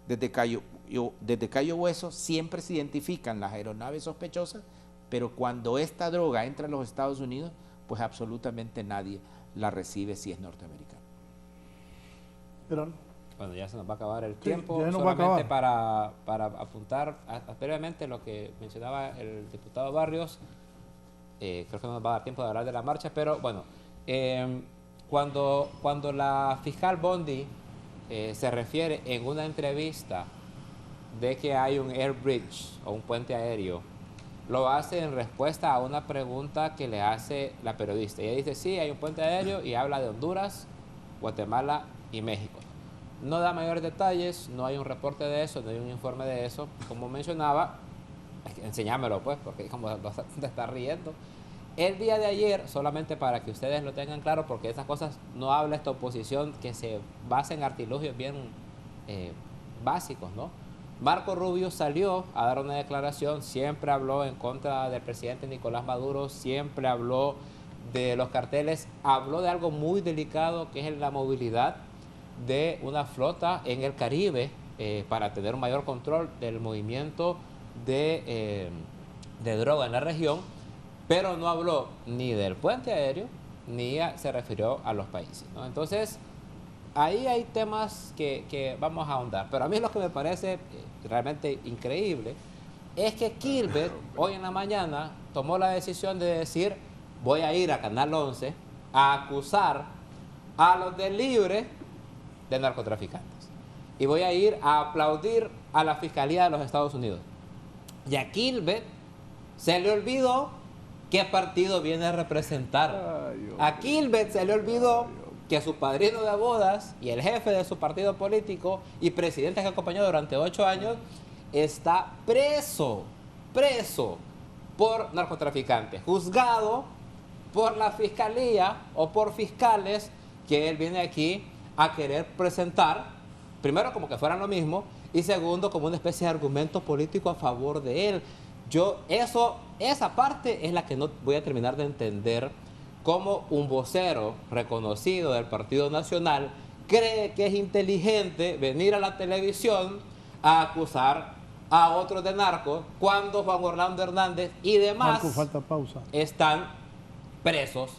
desde Cayo Hueso siempre se identifican las aeronaves sospechosas, pero cuando esta droga entra a los Estados Unidos, pues absolutamente nadie la recibe si es norteamericana. Bueno, ya se nos va a acabar el tiempo. Ya nos solamente va a acabar. Para apuntar brevemente lo que mencionaba el diputado Barrios, creo que no nos va a dar tiempo de hablar de la marcha, pero bueno, cuando la fiscal Bondi se refiere en una entrevista de que hay un air bridge o un puente aéreo, lo hace en respuesta a una pregunta que le hace la periodista. Ella dice, sí, hay un puente aéreo, y habla de Honduras, Guatemala y México. No da mayores detalles, no hay un reporte de eso, no hay un informe de eso. Como mencionaba, enséñamelo pues, porque como te está riendo. El día de ayer, solamente para que ustedes lo tengan claro, porque esas cosas no habla esta oposición que se basa en artilugios bien básicos, ¿no? Marco Rubio salió a dar una declaración, siempre habló en contra del presidente Nicolás Maduro, siempre habló de los carteles, habló de algo muy delicado que es la movilidad de una flota en el Caribe para tener un mayor control del movimiento de droga en la región, pero no habló ni del puente aéreo ni se refirió a los países, ¿no? Entonces, ahí hay temas que vamos a ahondar, pero a mí lo que me parece realmente increíble es que Kilbert hoy en la mañana tomó la decisión de decir, voy a ir a Canal 11 a acusar a los de Libre de narcotraficantes y voy a ir a aplaudir a la Fiscalía de los Estados Unidos. Y a Kilbert se le olvidó qué partido viene a representar. A Kilbert se le olvidó que su padrino de bodas y el jefe de su partido político y presidente que acompañó durante 8 años está preso por narcotraficantes, juzgado por la fiscalía o por fiscales que él viene aquí a querer presentar, primero como que fueran lo mismo y segundo como una especie de argumento político a favor de él. Esa parte es la que no voy a terminar de entender, cómo un vocero reconocido del Partido Nacional cree que es inteligente venir a la televisión a acusar a otros de narcos cuando Juan Orlando Hernández y demás están presos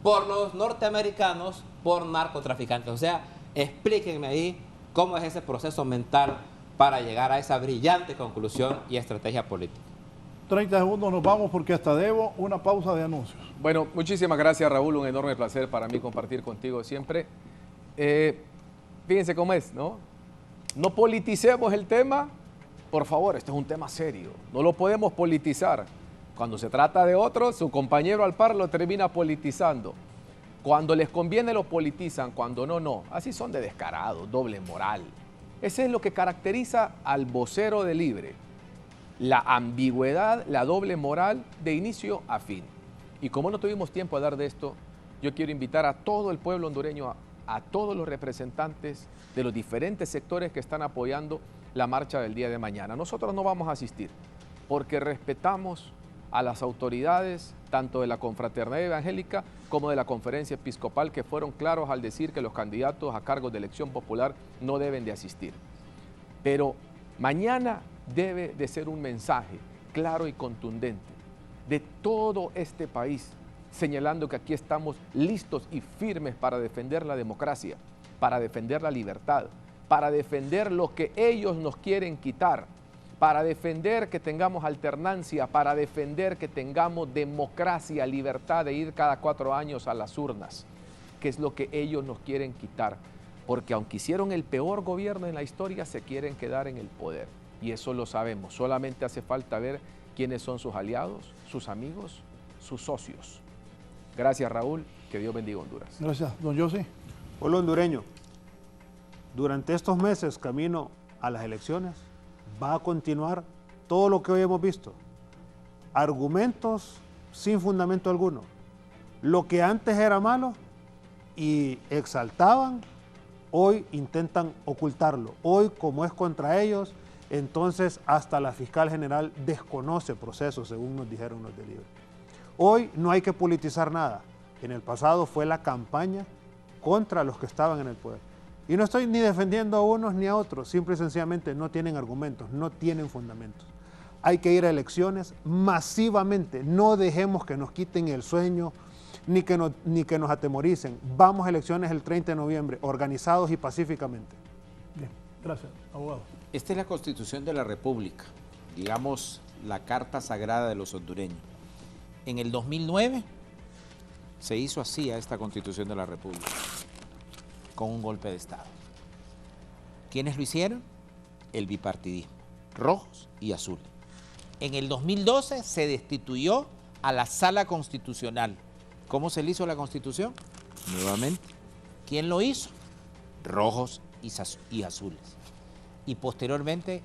por los norteamericanos por narcotraficantes. O sea, explíquenme ahí cómo es ese proceso mental para llegar a esa brillante conclusión y estrategia política. 30 segundos, nos vamos porque hasta debo una pausa de anuncios. Bueno, muchísimas gracias, Raúl, un enorme placer para mí compartir contigo siempre. Fíjense cómo es, ¿no? No politicemos el tema, por favor, este es un tema serio, no lo podemos politizar. Cuando se trata de otros, su compañero al par lo termina politizando. Cuando les conviene lo politizan, cuando no, no. Así son de descarados, doble moral. Ese es lo que caracteriza al vocero de Libre. La ambigüedad, la doble moral de inicio a fin. Y como no tuvimos tiempo a hablar de esto, yo quiero invitar a todo el pueblo hondureño, a todos los representantes de los diferentes sectores que están apoyando la marcha del día de mañana. Nosotros no vamos a asistir porque respetamos a las autoridades, tanto de la Confraternidad Evangélica como de la Conferencia Episcopal, que fueron claros al decir que los candidatos a cargos de elección popular no deben de asistir. Pero mañana debe de ser un mensaje claro y contundente de todo este país, señalando que aquí estamos listos y firmes para defender la democracia, para defender la libertad, para defender lo que ellos nos quieren quitar, para defender que tengamos alternancia, para defender que tengamos democracia, libertad de ir cada 4 años a las urnas, que es lo que ellos nos quieren quitar. Porque aunque hicieron el peor gobierno en la historia, se quieren quedar en el poder. Y eso lo sabemos. Solamente hace falta ver quiénes son sus aliados, sus amigos, sus socios. Gracias, Raúl. Que Dios bendiga Honduras. Gracias, don José. Pueblo hondureño, durante estos meses camino a las elecciones, va a continuar todo lo que hoy hemos visto. Argumentos sin fundamento alguno. Lo que antes era malo y exaltaban, hoy intentan ocultarlo. Hoy, como es contra ellos, entonces hasta la fiscal general desconoce procesos, según nos dijeron los de Libre. Hoy no hay que politizar nada. En el pasado fue la campaña contra los que estaban en el poder. Y no estoy ni defendiendo a unos ni a otros, simple y sencillamente no tienen argumentos, no tienen fundamentos. Hay que ir a elecciones masivamente, no dejemos que nos quiten el sueño, ni que nos atemoricen. Vamos a elecciones el 30 de noviembre, organizados y pacíficamente. Bien, gracias, abogado. Esta es la Constitución de la República, digamos, la carta sagrada de los hondureños. En el 2009 se hizo así a esta Constitución de la República, con un golpe de Estado. ¿Quiénes lo hicieron? El bipartidismo, rojos y azules. En el 2012 se destituyó a la Sala Constitucional. ¿Cómo se le hizo la Constitución? Nuevamente. ¿Quién lo hizo? Rojos y azules. Y posteriormente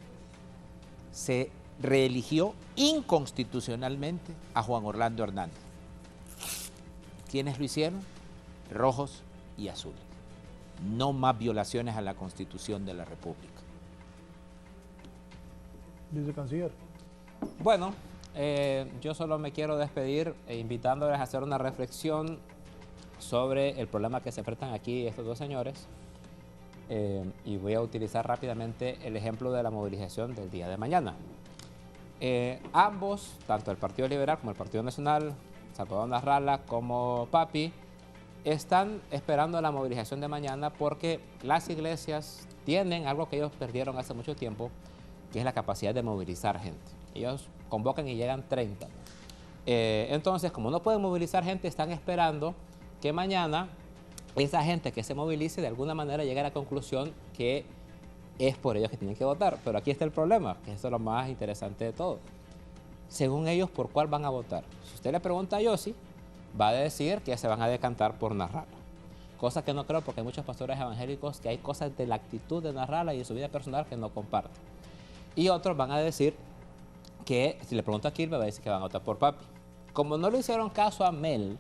se reeligió inconstitucionalmente a Juan Orlando Hernández. ¿Quiénes lo hicieron? Rojos y azules. No más violaciones a la Constitución de la República. Vicecanciller. Bueno, yo solo me quiero despedir invitándoles a hacer una reflexión sobre el problema que se enfrentan aquí estos dos señores. Y voy a utilizar rápidamente el ejemplo de la movilización del día de mañana. Ambos, tanto el Partido Liberal como el Partido Nacional, Salvador Narrala como Papi, están esperando la movilización de mañana porque las iglesias tienen algo que ellos perdieron hace mucho tiempo, que es la capacidad de movilizar gente. Ellos convocan y llegan 30. Entonces, como no pueden movilizar gente, están esperando que mañana esa gente que se movilice de alguna manera llegue a la conclusión que es por ellos que tienen que votar. Pero aquí está el problema, que esto es lo más interesante de todo. Según ellos, ¿por cuál van a votar? Si usted le pregunta a Yossi, va a decir que se van a decantar por Narrala. Cosa que no creo, porque hay muchos pastores evangélicos que hay cosas de la actitud de Narrala y de su vida personal que no comparten. Y otros van a decir que, si le pregunto a Kirby, va a decir que van a votar por Papi. Como no le hicieron caso a Mel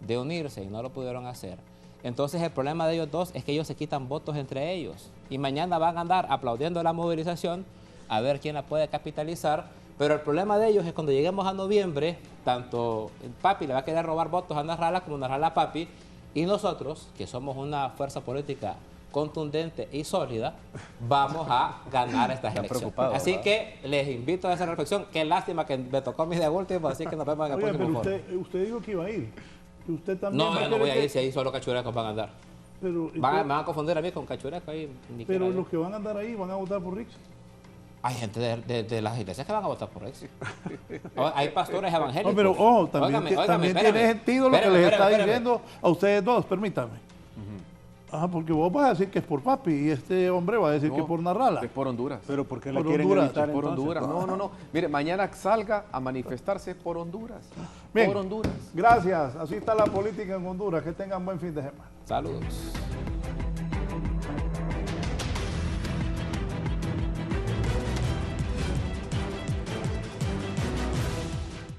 de unirse y no lo pudieron hacer, entonces el problema de ellos dos es que ellos se quitan votos entre ellos. Y mañana van a andar aplaudiendo la movilización a ver quién la puede capitalizar. Pero el problema de ellos es cuando lleguemos a noviembre, tanto Papi le va a querer robar votos a Narrala como Narrala a Papi, y nosotros, que somos una fuerza política contundente y sólida, vamos a ganar estas elecciones. Así que les invito a esa reflexión. Qué lástima que me tocó a mí de último, así que nos vemos en el próximo foro. Usted dijo que iba a ir. Usted también no, no voy a ir si ahí solo cachurecos van a andar. Pero, me van a confundir a mí con cachurecos ahí. Pero los que van a andar ahí van a votar por Rix. Hay gente de las iglesias que van a votar por Rix. Hay pastores evangélicos. No, pero ojo, también tiene sentido lo que les está diciendo a ustedes dos, permítame. Ajá, porque vos vas a decir que es por Papi y este hombre va a decir que es por Narrala. Es por Honduras. Pero ¿por qué la quieren evitar por entonces? Honduras. No. Mire, mañana salga a manifestarse por Honduras. Bien, por Honduras. Gracias. Así está la política en Honduras. Que tengan buen fin de semana. Saludos.